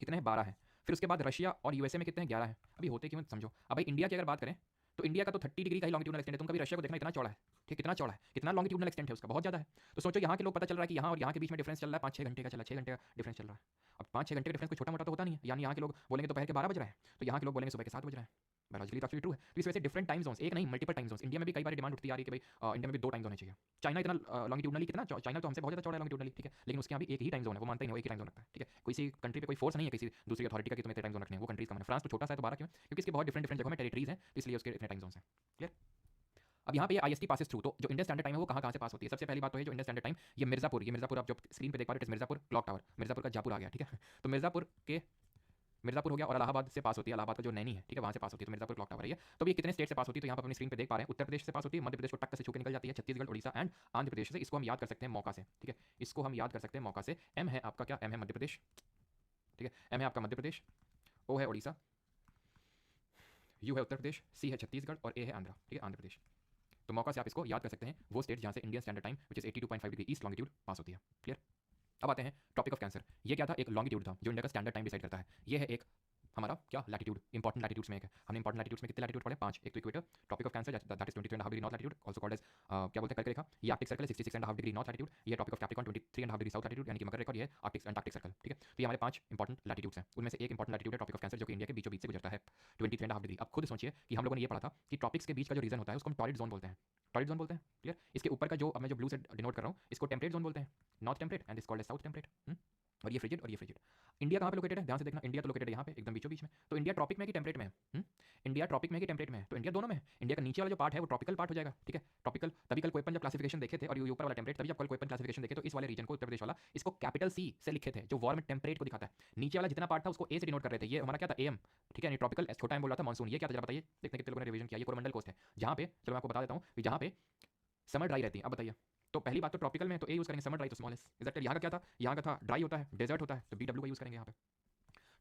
कितने हैं, 12 है। फिर उसके बाद रशिया और यूएसए में कितने हैं, 11 है। अभी होते क्यों समझो। अब भाई इंडिया की अगर बात करें तो इंडिया का तो 30 डिग्री का ही लॉन्गिट्यूडनल एक्सटेंट है, तुम कभी रशिया को देखना, इतना चौड़ा है, ठीक, कितना चौड़ा है, कितना लॉन्गिट्यूडनल एक्सटेंट है उसका, बहुत ज़्यादा है। तो सोचो यहाँ के लोग पता चल रहा है कि यहाँ और यहाँ के बीच में डिफरेंस चल रहा है 5-6 घंटे का, चला 6 घंटे का डिफरेंस चल रहा है। अब 5-6 घंटे का डिफरेंस कोई छोटा मोटा तो होता नहीं है, यानी यहाँ के लोग बोलेंगे दोपहर के 12 बज रहे हैं, तो यहाँ के लोग बोलेंगे सुबह के 7 बज रहे हैं, बायोलॉजिकली तो एक्चुअली ट्रू है। तो इस वजह से डिफरेंट टाइम जोन्स, एक नहीं मल्टीपल टाइम जोन्स, इंडिया में भी कई बार डिमांड उठती आ रही है कि भाई इंडिया में भी 2 टाइम जोन होने चाहिए। चाइना इतना लॉन्गिट्यूडनली कितना, चाइना तो हमसे बहुत ज़्यादा चौड़ा है लॉन्गिट्यूडनली, ठीक है, लेकिन उसके यहाँ भी एक ही टाइम जोन है, वो मानता ही नहीं, वो एक ही टाइम जोन रखता है, ठीक है। किसी कंट्री पे कोई फोर्स नहीं है किसी दूसरी अथॉरिटी का कि तुम्हें इतने टाइम जोन रखने हैं, वो कंट्रीज का मन है। फ्रांस तो छोटा सा है तो 12 क्यों, क्योंकि इसके बहुत डिफरेंट डिफरेंट जगहों में टेरिटरीज हैं, तो इसलिए उसके इतने टाइम जोन्स हैं। क्लियर। अब यहाँ पे ये आईएसटी पासेस थ्रू, तो जो इंडियन स्टैंडर्ड टाइम है वो कहाँ से पास होती है। सबसे पहली बात तो है जो इंडियन स्टैंडर्ड टाइम, ये मिर्जापुर, आप जो स्क्रीन पे देख पा रहे हो मिर्जापुर क्लॉक टावर, मिर्जापुर का जयपुर आ गया, ठीक है। तो मिर्जापुर हो गया और इलाहाबाद से पास होती है, इलाहाबाद का जो नैनी है, ठीक है, वहाँ से पास होती है, तो मिर्जापुर क्लॉक टावर है ये। तो ये कितने स्टेट से पास होती है, तो यहाँ पर अपनी स्क्रीन पे देख पा रहे हैं, उत्तर प्रदेश से पास होती है, मध्य प्रदेश को टक्कर से छू के निकल जाती है, छत्तीसगढ़, उड़ीसा एंड आंध्र प्रदेश से। इसको हम याद कर सकते हैं मौका से, ठीक है, इसको हम याद कर सकते हैं मौका से। एम है आपका क्या, एम है मध्य प्रदेश, ठीक है, एम है आपका मध्य प्रदेश, ओ है उड़ीसा, यू है उत्तर प्रदेश, सी है छत्तीसगढ़ और ए है आंध्र, ठीक है, आंध्र प्रदेश। तो मौका से आप इसको याद कर सकते हैं, वो स्टेट जहाँ से Indian standard time which is 82.5 degree east longitude पास होती है। क्लियर। अब आते हैं टॉपिक ऑफ कैंसर। ये क्या था, एक लॉन्गिट्यूड था जो इंडिया का स्टैंडर्ड टाइम डिसाइड करता है। ये है एक हमारा क्या लैटिट्यूड, इंपॉर्टेंट लैटिट्यूड्स में एक है। हमने इंपॉर्टेंट लैटिट्यूड्स में कितने लैटिट्यूड पढ़े, 5। एक तो equator, tropic of cancer that is 23.5 degree north latitude, also called as क्या बोलते हैं कर्क रेखा। ये आर्कटिक सर्कल है 66.5 डिग्री नॉर्थ लैटिट्यूड। ये topic of Capricorn 23.5 degree south latitude यानी कि मकर रेखा, और ये आर्कटिक अंटार्कटिक सर्कल, ठीक है। तो ये हमारे 5 इंपॉर्टेंट लैटिट्यूड्स हैं, उनमें से एक इंपॉर्टेंट लैटिट्यूड है टॉपिक ऑफ कैंसर जो कि इंडिया के बीचों बीच से गुजरता है 23.5 डिग्री। अब खुद सोचिए कि हम लोगों ने ये पढ़ा था कि ट्रॉपिक्स के बीच का जो रीजन होता है उसको हम टॉरिड जोन बोलते हैं, टॉरिड जोन बोलते हैं। क्लियर। इसके ऊपर का जो मैं जो ब्लू से डिनोट कर रहा हूँ इसको टेम्परेट जोन बोलते हैं, north temperate and this called as south temperate. और ये फ्रिजिड और ये फ्रिजिड। इंडिया कहाँ पे लोकेटेड है, ध्यान से देखना, इंडिया तो लोकेटेड है यहाँ पे एकदम बीचों बीच में। तो इंडिया ट्रॉपिक में कि टेम्परेट में है, इंडिया ट्रॉपिक में कि टेम्परेट में है, तो इंडिया दोनों में है। इंडिया का नीचे वाला जो पार्ट है वो ट्रॉपिकल पार्ट हो जाएगा, ठीक है, ट्रॉपिकल। तभी कल कोईपन जब क्लासिफिकेशन देखे थे और ये ऊपर वाला टेम्परेट, तभी जब कल कोईपन क्लासिफिकेशन देखे तो इस वाले रीजन को, उत्तर प्रदेश वाला, इसको कैपिटल सी से लिखे थे, जो वॉर में टेम्परेट को दिखाता है। नीचे वाला जितना पार्ट था उसको ए से डिनोट कर रहे थे, ये हमारा क्या था, एम, ठीक है, ट्रॉपिकल, छोटा एम बोल रहा था, मानसून। ये क्या था जरा बताइए, देखते हैं कितने लोगों ने रिवीजन किया। ये कोरोमंडल कोस्ट है जहाँ पे, चलो मैं आपको बता देता हूँ, जहाँ पे समर ड्राई रहती है। अब बताइए, तो पहली बात तो ट्रॉपिकल में तो ए यूज करेंगे, समर ड्राई तो स्मॉल एस। Is that. यहाँ का क्या था, यहाँ का था ड्राई होता है, डेजर्ट होता है, तो बी डब्ल्यू का यूज करेंगे यहाँ पे।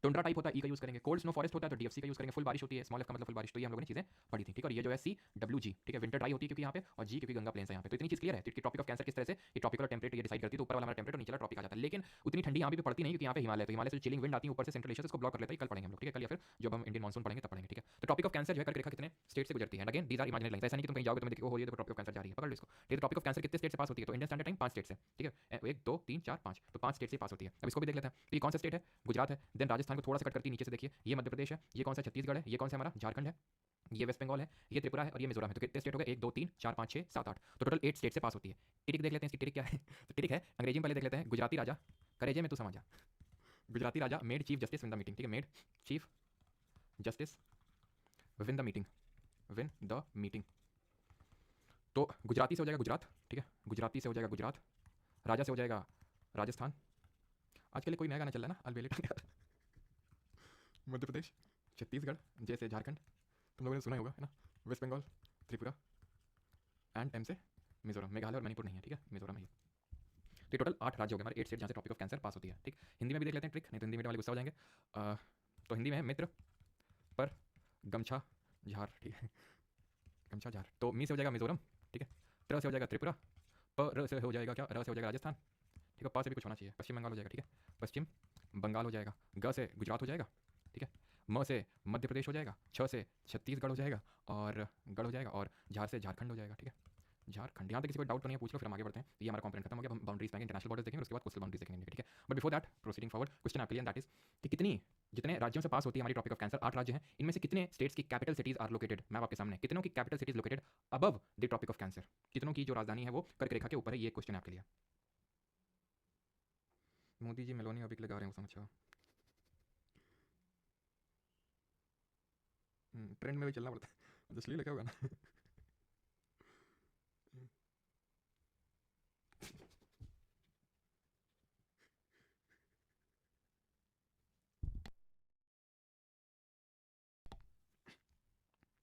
टुंड्रा टाइप होता है, ई का यूज करेंगे। कोल्ड स्नो फॉरेस्ट होता है तो डीएफसी का यूज करेंगे। फुल बारिश होती है, स्मॉल एफ का मतलब फुल बारिश। तो ये हम लोगों ने चीजें पढ़ी थी, ठीक है। और ये जो है सी डब्ल्यू जी, ठीक है, विंटर ड्राई होती है क्योंकि यहाँ पे, और जी क्योंकि गंगा प्लेन्स है यहाँ पे। तो इतनी चीज क्लियर है कि टॉपिक ऑफ कैंसर किस तरह से ये टॉपिकल और टेम्परेट ये डिसाइड करती है। तो ऊपर वाला हमारा टेम्परेट और नीचे वाला ट्रॉपिक आ जाता है। लेकिन उतनी ठंडी यहाँ पे पड़ती नहीं क्योंकि यहाँ पे हिमालय, तो हिमालय से चिलिंग विंड आती है ऊपर से, सेंट्रल एशिया इसको ब्लॉक कर लेता है। कल पढ़ेंगे हम लोग, ठीक है, कल या फिर जब हम इंडियन मानसून पढ़ेंगे तब पढ़ेंगे, ठीक है। तो टॉपिक ऑफ कैंसर जो है कर्क रेखा कितने स्टेट से गुजरती है। And again these are imaginary lines, ऐसा नहीं कि तुम कहीं जाओगे तुम्हें देखो हो रही है तो टॉपिक ऑफ कैंसर जा रही है, पकड़ लो इसको। ये टॉपिक ऑफ कैंसर कितने स्टेट से पास होती है, तो इंडियन स्टैंडर्ड टाइम 5 स्टेट से, ठीक है, 1 2 3 4 5, तो 5 स्टेट से पास होती है। अब इसको भी देख लेते हैं। तो ये कौन सा स्टेट है, गुजरात है। देन राजस्थान को थोड़ा सा कट करती है नीचे से, देखिए ये मध्य प्रदेश है, ये कौन सा छत्तीसगढ़ है, ये कौन सा हमारा झारखंड है, ये वेस्ट बंगाल है, ये त्रिपुरा है और ये मिजोरम है। तो कितने स्टेट हो गए, 1 2 3 4 5 6 7 8, तो टोटल 8 स्टेट से पास होती है। टिक देख लेते हैं इसकी, टिक क्या है तो टिक है अंग्रेजी में पहले देख लेते हैं। गुजराती राजा, करेजे में तू समझ जा, Gujarati Raja made chief justice win the meeting, ठीक है, made chief justice win the meeting, win the meeting. तो गुजराती से हो जाएगा गुजरात, ठीक है, गुजराती से हो जाएगा गुजरात, राजा से हो जाएगा राजस्थान। आज के लिए कोई नया गाना चल रहा है ना, अलबेले मध्य प्रदेश, छत्तीसगढ़, जैसे झारखंड तुम लोगों ने सुना ही होगा है ना, वेस्ट बंगाल, त्रिपुरा एंड एम से मिजोरम, मेघालय और मणिपुर नहीं है, ठीक है, मिजोरम है ये। तो टोटल 8 राज्य हो गए हमारे, 8 स्टेट जहाँ से टॉपिक ऑफ कैंसर पास होती है, ठीक। हिंदी में भी देख लेते हैं ट्रिक, नहीं तो हिंदी मीडियम वाले गुस्सा हो जाएंगे। तो हिंदी में है मित्र पर गमछा झार, ठीक है, गमछा झार। तो मी से हो जाएगा मिजोरम, ठीक है, त्र से हो जाएगा त्रिपुरा, प र से हो जाएगा क्या, र से हो जाएगा राजस्थान, ठीक है, प से भी कुछ होना चाहिए, पश्चिम बंगाल हो जाएगा, ठीक है, पश्चिम बंगाल हो जाएगा, ग से गुजरात हो जाएगा, ठीक है, म से मध्य प्रदेश हो जाएगा, छ से छत्तीसगढ़ हो जाएगा और गढ़ हो जाएगा, और झार से झारखंड हो जाएगा, ठीक है, झारखंड। यहाँ तक किसी को डाउट तो नहीं है, पूछ लो, फिर हम आगे बढ़ते हैं। ये हमारा कॉम्पोनेंट खत्म हो गया, हम बाउंड्रीज पाएंगे, इंटरनेशनल बॉर्डर्स देखेंगे, उसके बाद कोस्टल बाउंड्रीज देखेंगे, ठीक है। But before that proceeding forward, question आपके लिए दैट इज कि कितनी, जितने राज्यों से पास होती है हमारी टॉपिक ऑफ कैंसर, 8 राज्य हैं, इनमें से कितने स्टेट्स की कैपिटल सिटीज आर लोकेटेड, मैं आपके सामने कितनों की capital cities located above the topic of cancer, कितनों की जो राजधानी है वो कर्क रेखा के ऊपर है। ये क्वेश्चन आपके लिए। मोदी जी मेलोनी अभी लगा रहे हैं, समझा, ट्रेंड में भी चलना पड़ता है, इसलिए लगा होगा ना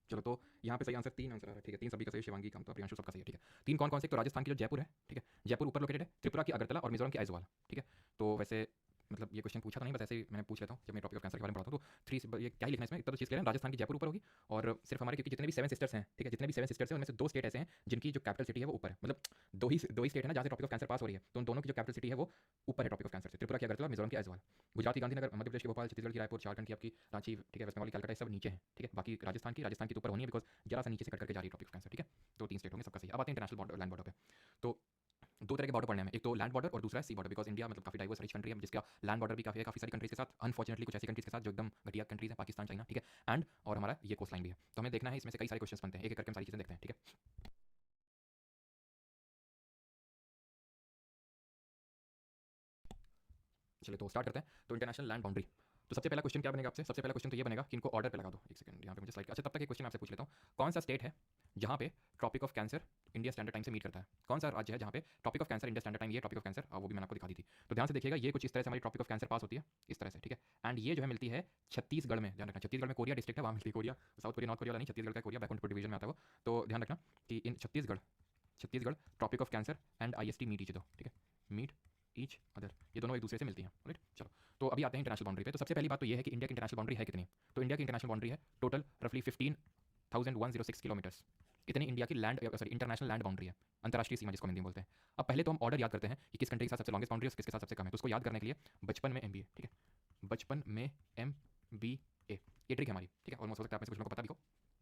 चलो, तो यहाँ पे सही आंसर 3 आंसर आ रहा है, ठीक है, 3 सभी का सही, शिवांगी काम तो प्रियांशु सबका सही है, ठीक है। 3 कौन कौन से, तो राजस्थान की जो जयपुर है, ठीक है, जयपुर ऊपर लोकेटेड है, त्रिपुरा की अगरतला और मिजोरम की आइजवाल, ठीक है। तो वैसे मतलब ये क्वेश्चन पूछा था नहीं, बस ऐसे ही मैंने पूछ लेता हूँ जब मैं टॉपिक ऑफ कैंसर के बारे में पढ़ाता हूँ। तो 3 ये क्या ही लिखना है इसमें, इतना तो चीज़ क्लियर है, राजस्थान की जयपुर ऊपर होगी। और सिर्फ हमारे क्योंकि जितने भी 7 सिस्टर्स हैं, ठीक है, जितने भी 7 सिस्टर्स हैं उनमें से 2 स्टेट ऐसे हैं जिनकी जो कैपिटल सिटी है वो ऊपर है, मतलब दो ही स्टेट है ना जहाँ से टॉपिक ऑफ कैंसर पास हो रही है, तो उन दोनों की जो कैपिटल सिटी है वो ऊपर है टॉपिक ऑफ कैंसर से, त्रिपुरा की अगरतला, मिजोरम की आइजवाल। गुजरात की गांधीनगर, मध्य प्रदेश की भोपाल, छत्तीसगढ़ की रायपुर, झारखंड की आपकी रांची, ठीक है, वेस्ट बंगाल की कलकत्ता, सब नीचे है, ठीक है। बाकी राजस्थान की ऊपर होनी है बिकॉज जरा सा नीचे से कट करके जा रही है टॉपिक ऑफ कैंसर, ठीक है। तो 3 स्टेट होंगे, सबका सही। अब आते हैं इंटरनेशनल लैंड बॉर्डर पे। तो दो तरह के बॉर्डर पढ़ने हैं, एक तो लैंड बॉर्डर और दूसरा है सी बॉर्डर, बिकॉज इंडिया मतलब काफी डाइवर्स रिच कंट्री है, जिसका लैंड बॉर्डर भी काफी है काफी सारी कंट्रीज के साथ, अनफॉर्चुनेटली कुछ ऐसी कंट्रीज के साथ जो एकदम घटिया कंट्रीज है, पाकिस्तान, चाइना, ठीक है, एंड और हमारा ये कोस्ट लाइन भी है। तो हमें देखना है इसमें से कई सारे क्वेश्चन बनते हैं, एक एक करके हम सारी चीजें देखते हैं, ठीक है। चलिए तो स्टार्ट करते हैं। तो इंटरनेशनल लैंड बाउंड्री, तो सबसे पहला क्वेश्चन क्या बनेगा आपसे, सबसे पहला क्वेश्चन तो ये बनेगा कि इनको ऑर्डर पे लगा दो। एक सेकंड यहाँ पे मुझे स्लाइड, अच्छा तब तक एक क्वेश्चन आपसे पूछ लेता हूँ, कौन सा स्टेट है जहाँ पे tropic of cancer India standard time से मीट करता है, कौन सा राज्य है जहाँ पे tropic of cancer India standard time, ये ट्रॉपिक ऑफ कैंसर वो भी मैंने आपको दिखा दी थी। तो ध्यान से देखिएगा, ये कुछ इस तरह से हमारी ट्रॉपिक ऑफ कैंसर पास होती है, इस तरह से, ठीक है, एंड ये जो है मिलती है छत्तीसगढ़ में, ध्यान रखना छत्तीसगढ़ में कोरिया डिस्ट्रिक्ट है, वहाँ मिलती है, Korea south Korea north Korea वाला नहीं, छत्तीसगढ़ का कोरिया बैकुंठपुर डिवीजन में आता है वो। तो ध्यान रखना कि in Chhattisgarh tropic of cancer and IST meet each other, ठीक है, मीट ईच अदर, ये दोनों एक दूसरे से मिलती हैं, राइट। चलो तो अभी आते हैं इंटरनेशनल बाउंड्री पे। तो सबसे पहली बात तो ये है कि इंडिया की इंटरनेशनल बाउंड्री है कितनी। तो इंडिया की इंटरनेशनल बाउंड्री है टोटल रफली 15,106 किलोमीटर्स, इतनी इंडिया की land sorry international land boundary है, अंतर्राष्ट्रीय सीमा जिसको हम हिंदी में बोलते हैं। अब पहले तो हम ऑर्डर याद करते हैं कि किस कंट्री के साथ सबसे लॉन्गेस्ट बाउंड्री है, किसके साथ सबसे कम है। तो उसको याद करने के लिए बचपन में MBA, ठीक है, बचपन में MBA, ये ट्रिक है हमारी, ठीक है, ऑलमोस्ट हो सकता है आप में से कुछ लोगों को पता भी हो।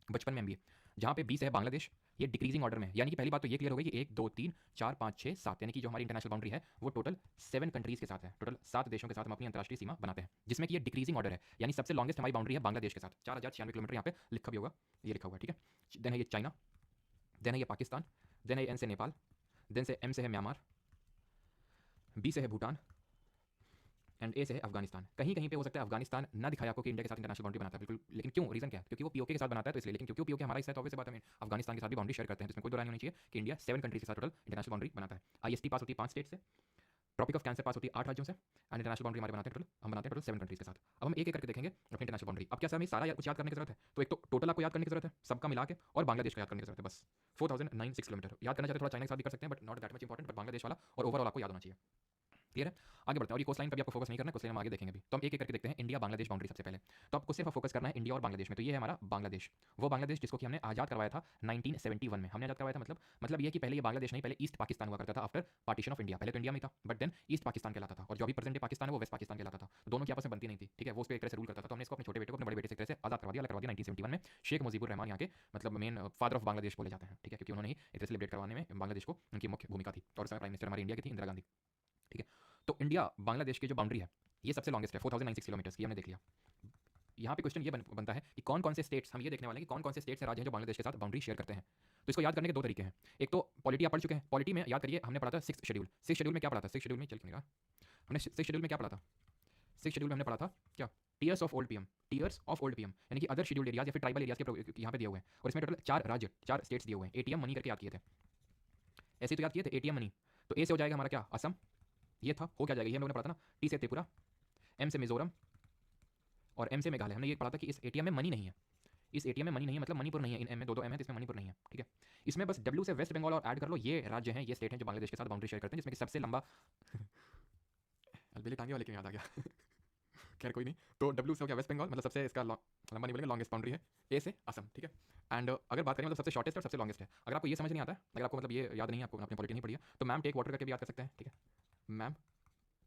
बचपन में MBA, जहाँ पे 20 है बांग्लादेश, ये डिक्रीजिंग ऑर्डर में है, यानी कि पहली बात तो ये क्लियर हो गई कि 1 2 3 4 5 6 7, यानी कि जो हमारी इंटरनेशनल बाउंड्री है वो टोटल 7 कंट्रीज के साथ है, टोटल 7 देशों के साथ हम अपनी अंतर्राष्ट्रीय सीमा बनाते हैं, जिसमें कि ये डिक्रीजिंग ऑर्डर है, यानी सबसे लॉन्गेस्ट हमारी बाउंड्री है बांग्लादेश के साथ, 4096 किलोमीटर, यहाँ पे लिखा भी होगा, ये लिखा हुआ है, ठीक है। देन है ये चाइना, देन है ये पाकिस्तान, देन है ये N से नेपाल, देन से M से है म्यांमार, B से है भूटान एंड ए से है अफगानिस्तान। कहीं कहीं पे हो सकता है अफगानिस्तान ना दिखाया आपको कि इंडिया के साथ इंटरनेशनल बाउंड्री बनाता है, बिल्कुल, लेकिन क्यों, रीजन क्या है, क्योंकि वो POK के साथ बनाता है तो इसलिए, लेकिन क्योंकि वो POK हमारा हिस्सा है तो ऑब्वियस बात है अफगानिस्तान के साथ भी बाउंड्री शेयर करते हैं, जिसमें कोई दो राय नहीं होनी चाहिए कि इंडिया 7 कंट्रीज के साथ टोटल इंटरनेशनल बाउंड्री बनाता है। IST पास होती है 5 स्टेट से, ट्रॉपिक ऑफ कैंसर पास होती है 8 राज्यों से, एंड इंटरनेशनल बाउंड्री हमारे बनाते हैं टोटल, हम बनाते हैं टोटल 7 कंट्रीज के साथ। अब हम एक एक करके देखेंगे अपनी इंटरनेशनल बाउंड्री। अब क्या सर हमें सारा कुछ याद करने की जरूरत है, तो एक तो टोटल आपको याद करने की जरूरत है सबका मिला के, और बांग्लादेश का याद करने की जरूरत है, बस 4096 किलोमीटर याद करना चाहते थोड़ा चाइना के साथ भी कर सकते हैं, but not that much important, but Bangladesh वाला और ओवरऑल आपको याद होना चाहिए, क्लियर है। आगे बढ़ते हैं, और ये कोस्ट लाइन पे भी आपको फोकस नहीं करना है, कोस्ट लाइन हम आगे देखेंगे भी। तो हम एक एक करके देखते हैं इंडिया बांग्लादेश बाउंड्री सबसे पहले। तो आपको सिर्फ फोकस करना है इंडिया और बांग्लादेश में। तो ये है हमारा बांग्लादेश, वो बांग्लादेश जिसको कि हमने आज़ाद करवाया था 1971 में, हमने आज़ाद करवाया था, मतलब ये कि पहले ये बांग्लादेश नहीं, पहले ईस्ट पाकिस्तान हुआ करता था आफ्टर पार्टीशन ऑफ इंडिया, पहले तो इंडिया में था बट देन ईस्ट पाकिस्तान कहलाता था, और जो अभी प्रेजेंट डे पाकिस्तान है वो वेस्ट पाकिस्तान कहलाता था, तो दोनों की आपस में बनती नहीं थी, ठीक है, वो उस पर एक तरह से रूल करता था। तो हमने इसको अपने छोटे बेटे को अपने बड़े बेटे से एक तरह से आज़ाद करवा दिया, अलग करवा दिया 1971 में। शेख मुजीबुर रहमान यहाँ के मतलब मेन फादर ऑफ बांग्लादेश बोले जाते हैं, ठीक है, क्योंकि उन्होंने ही एक तरह से लिबरेट करवाने में बांग्लादेश को उनकी मुख्य भूमिका थी, और प्राइम मिनिस्टर हमारी इंडिया की थी इंदिरा गांधी, ठीक है। तो इंडिया बांग्लादेश की जो बाउंड्री है ये सबसे लॉन्गेस्ट है 4096 किलोमीटर की, हमने देख लिया। यहाँ पे क्वेश्चन ये बनता है कि कौन कौन से स्टेट्स, हम ये देखने वाले हैं कि कौन कौन से स्टेट्स से राज्य हैं जो बांग्लादेश के साथ बाउंड्री शेयर करते हैं। तो इसको याद करने के दो तरीके हैं, एक तो पॉलिटी आप पढ़ चुके हैं, पॉलिटी में याद करिए हमने पढ़ा था 6th शेड्यूल। 6th शेड्यूल में क्या पढ़ा था, 6th शेड्यूल में चल क्यों नहीं रहा, हमने 6th शेड्यूल में क्या पढ़ा था, 6th शेड्यूल में हमने पढ़ा था क्या, tears of old PM, tears of old PM, यानी कि अदर शेड्यूल्ड एरियाज या फिर ट्राइबल एरियाज के यहाँ पे दिए हुए हैं, और इसमें टोटल 4 राज्य 4 स्टेट्स दिए हुए हैं। ATM मनी करके याद किए थे, ऐसे तो याद किए थे ATM मनी। तो ए से हो जाएगा हमारा क्या, असम, ये था, हो क्या जाएगा, ये हम लोगों ने पढ़ा था ना, T से त्रिपुरा, M से मिजोरम और M से मेघालय। हमने ये पढ़ा था कि इस ATM में मनी नहीं है, इस ATM में मनी नहीं है, मतलब मणिपुर नहीं है, इन M में दो M है तो इसमें मणिपुर नहीं है, ठीक है। इसमें बस W से वेस्ट बंगाल और ऐड कर लो, ये राज्य हैं, ये स्टेट हैं जो बांग्लादेश के साथ बाउंड्री शेयर करते हैं, जिसमें कि सबसे लंबा अलबेले टांगे वाले क्यों याद आ गया खैर कोई नहीं। तो W से हो गया वेस्ट बंगाल, मतलब सबसे इसका लंबा नहीं बोलेंगे, लॉन्गेस्ट बाउंड्री है। A से असम, ठीक है। एंड अगर बात करें मतलब सबसे शॉर्टेस्ट और सबसे लॉन्गेस्ट है, अगर आपको ये समझ नहीं आता है, अगर आपको मतलब ये याद नहीं है, आपको अपनी पॉलिटी नहीं पढ़ी है, तो मैम टेक वाटर करके भी याद कर सकते हैं, ठीक है, मैम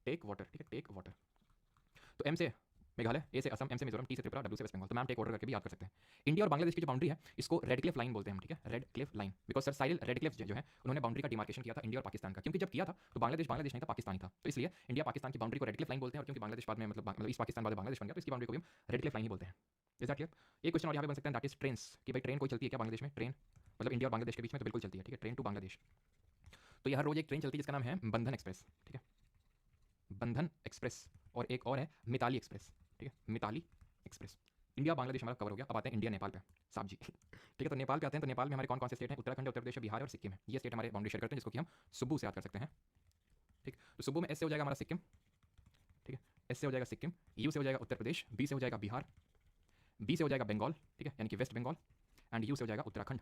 टेक वाटर, ठीक है, टेक वाटर। तो M से मेघालय, A से असम, M से मिजोरम, T से त्रिपुरा, W से वेस्ट बंगाल, तो मैम टेक वाटर करके भी याद कर सकते हैं। इंडिया और बांग्लादेश की जो बाउंड्री है इसको रेड क्लिफ लाइन बोलते हैं हम, ठीक है, Radcliffe line, because sir Cyril Radcliffe जो है उन्होंने बाउंड्री का डिमार्केशन किया था इंडिया और पाकिस्तान का, क्योंकि जब किया था तो बांग्लादेश नहीं था, पाकिस्तान ही था, तो इसलिए इंडिया पाकिस्तान की बाउंड्री को रेड क्लिफ लाइन बोलते हैं, और क्योंकि बांग्लादेश बाद में मतलब ईस्ट पाकिस्तान बाद बांग्लादेश बन गया तो इसकी बाउंड्री को भी हम रेड क्लिफ लाइन ही बोलते हैं। Is that clear. एक क्वेश्चन और यहाँ पे बन सकता है, दैट इज ट्रेन्स, कि भाई ट्रेन कोई चलती है क्या बांग्लादेश में, ट्रेन मतलब इंडिया और बांग्लादेश के बीच में, तो बिल्कुल चलती है, ठीक है, ट्रेन टू बांग्लादेश। तो यह हर रोज एक ट्रेन चलती है जिसका नाम है बंधन एक्सप्रेस, ठीक है, बंधन एक्सप्रेस, और एक और है मिताली एक्सप्रेस, ठीक है, मिताली एक्सप्रेस। इंडिया बांग्लादेश हमारा कवर हो गया। अब आते हैं इंडिया नेपाल पे, साहब जी ठीक है। तो नेपाल पे आते हैं, तो नेपाल में हमारे कौन कौन से स्टेट हैं, उत्तराखंड, उत्तर प्रदेश, बिहार और सिक्किम है, ये स्टेट हमारे बाउंड्री शेयर करते हैं, जिसको कि हम सुब्बू से याद कर सकते हैं, ठीक। तो सुब्बू में S से हो जाएगा हमारा सिक्किम, ठीक है, S से हो जाएगा सिक्किम, U से हो जाएगा उत्तर प्रदेश, B से हो जाएगा बिहार, B से हो जाएगा बंगाल, ठीक है, यानी कि वेस्ट बंगाल, एंड U से हो जाएगा उत्तराखंड।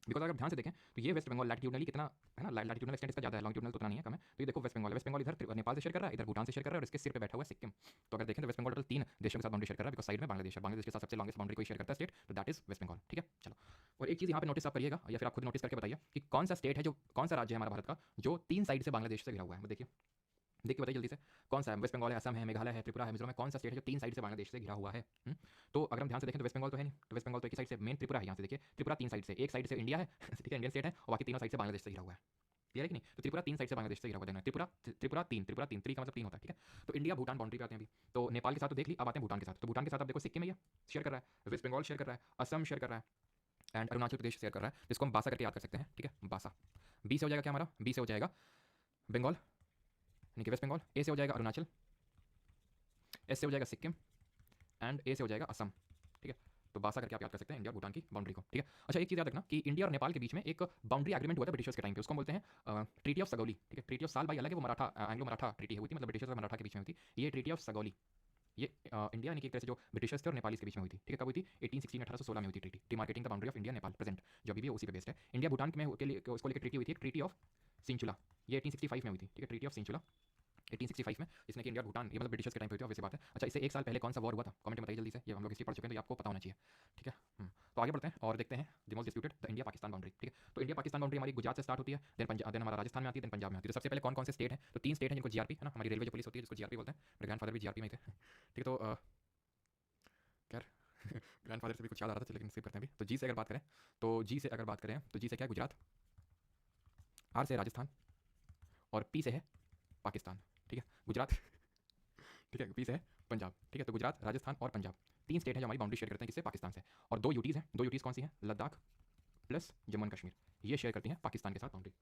बिकॉज अगर ध्यान से देखें तो ये वेस्ट बंगाल लैटिट्यूडनली कितना है ना, लैटिट्यूडनल एक्सटेंट इसका ज़्यादा है, लॉन्गिट्यूडनल तो उतना नहीं है, कम है। तो ये देखो वेस्ट बंगाल इधर नेपाल से शेयर कर रहा है, इधर भूटान से शेयर कर रहा है, और इसके सिर पे बैठा हुआ है सिक्किम। तो अगर देखें तो वेस्ट बंगाल टोटल 3 देशों के साथ बाउंड्री शेयर कर रहा है, बिकॉज साइड में बांग्लादेश है, बांग्लादेश के साथ सबसे लॉन्गेस्ट बाउंड्री कोई शेयर करता है स्टेट, तो दैट इज वेस्ट बंगाल, ठीक है। चलो, और एक चीज़ यहाँ पे नोटिस आप करिएगा, या फिर आप खुद नोटिस करके बताइए कि कौन सा स्टेट है जो, कौन सा राज्य है हमारा भारत का जो 3 साइड से बांग्लादेश से घिरा हुआ है। देखिए बताइए जल्दी से, कौन सा है, वेस्ट बंगाल है, असम है, मेघालय है, त्रिपुरा है, मिजोरम है, कौन सा स्टेट है जो 3 साइड से बांग्लादेश से घिरा हुआ है। तो अगर हम ध्यान से देखें तो वेस्ट बंगाल तो है नहीं, तो वेस्ट बंगाल तो एक ही साइड से, मेन त्रिपुरा है, यहाँ से देखिए त्रिपुरा 3 साइड से, एक साइड से इंडिया है ठीक है, इंडियन स्टेट है, और बाकी तीनों साइड से बांग्लादेश से घिरा हुआ है। क्लियर है कि नहीं? तो त्रिपुरा 3 साइड से बांग्लादेश से घिरा हुआ देखना। त्रिपुरा 3 3 का मतलब 3 होता है, ठीक है? तो इंडिया भूटान बाउंड्री पे आते हैं अभी। तो नेपाल के साथ तो देख ली, अब आते हैं भूटान के साथ। तो भूटान के साथ आप देखो सिक्किम है ये शेयर कर रहा है, वेस्ट बंगाल शेयर कर रहा है, असम शेयर कर रहा है एंड अरुणाचल प्रदेश शेयर कर रहा है, जिसको हम बासा करके याद कर सकते हैं, ठीक है? बासा। बी से हो जाएगा क्या हमारा? बी से हो जाएगा बंगाल, यानी कि वेस्ट बंगाल। ए से हो जाएगा अरुणाचल, एस से हो जाएगा सिक्किम एंड ए से हो जाएगा असम, ठीक है? तो बासा करके आप याद कर सकते हैं इंडिया भूटान की बाउंड्री को, ठीक है? अच्छा एक चीज़ याद रखना कि इंडिया और नेपाल के बीच में एक बाउंड्री एग्रीमेंट हुआ था ब्रिटिशर्स के टाइम पे, उसको हम बोलते हैं ट्रीटी ऑफ सगौली, ठीक है? ट्रीटी ऑफ साल भाई अलग है, वो मराठा एंग्लो मराठा ट्रीटी हुई थी, मतलब ब्रिटिशर्स और मराठा के बीच में हुई थी। ये ट्रीटी ऑफ सगौली, ये इंडिया यानी कि एक तरह से जो ब्रिटिशर्स थे और नेपालीज के बीच में हुई थी, ठीक है? कब हुई थी? 1816 1816 में हुई थी treaty, demarcating the boundary of India Nepal present, जो अभी भी उसी पे बेस्ड है। इंडिया भूटान में के लिए उसको लेकर ट्रीटी हुई थी, ट्रीटी ऑफ सिंचुला, ये 1865 में हुई थी, ठीक है? ट्रीटी ऑफ सिंचुला 1865 में, जिसने कि इंडिया भूटान, ये मतलब ब्रिटिशर्स के टाइम पे हुई थी, ऑब्वियस बात है। अच्छा इससे एक साल पहले कौन सा वॉर हुआ था? कमेंट में बताइए जल्दी से, ये हम लोग हिस्ट्री पढ़ चुके हैं तो ये आपको पता होना चाहिए, ठीक है? तो आगे बढ़ते हैं और देखते हैं the most disputed the India Pakistan boundary, ठीक है? तो इंडिया पाकिस्तान बाउंड्री हमारी गुजरात से स्टार्ट होती है, देन हमारा राजस्थान में आती है, देन पंजाब में आती है। तो सबसे पहले कौन कौन से स्टेट हैं? तो 3 स्टेट हैं जिनको जीआरपी है ना, हमारी रेलवे जो पुलिस होती है जिसको जीआरपी बोलते हैं। मेरे ग्रैंडफादर भी जीआरपी में ही थे, ठीक है? तो खैर ग्रैंडफादर से भी कुछ याद आ रहा था, लेकिन स्किप करते हैं अभी। तो जी से अगर बात करें तो जी से अगर बात करें तो जी से क्या है? गुजरात, आर से राजस्थान और पी से है पाकिस्तान, ठीक है? गुजरात ठीक है, पी से है पंजाब, ठीक है? तो गुजरात, राजस्थान और पंजाब 3 स्टेट हैं जो हमारी बाउंड्री शेयर करते हैं किससे? पाकिस्तान से। और 2 यूटीज़ हैं, 2 यूटीज़ कौन सी हैं? लद्दाख प्लस जम्मू एंड कश्मीर, ये शेयर करती हैं पाकिस्तान के साथ बाउंड्री,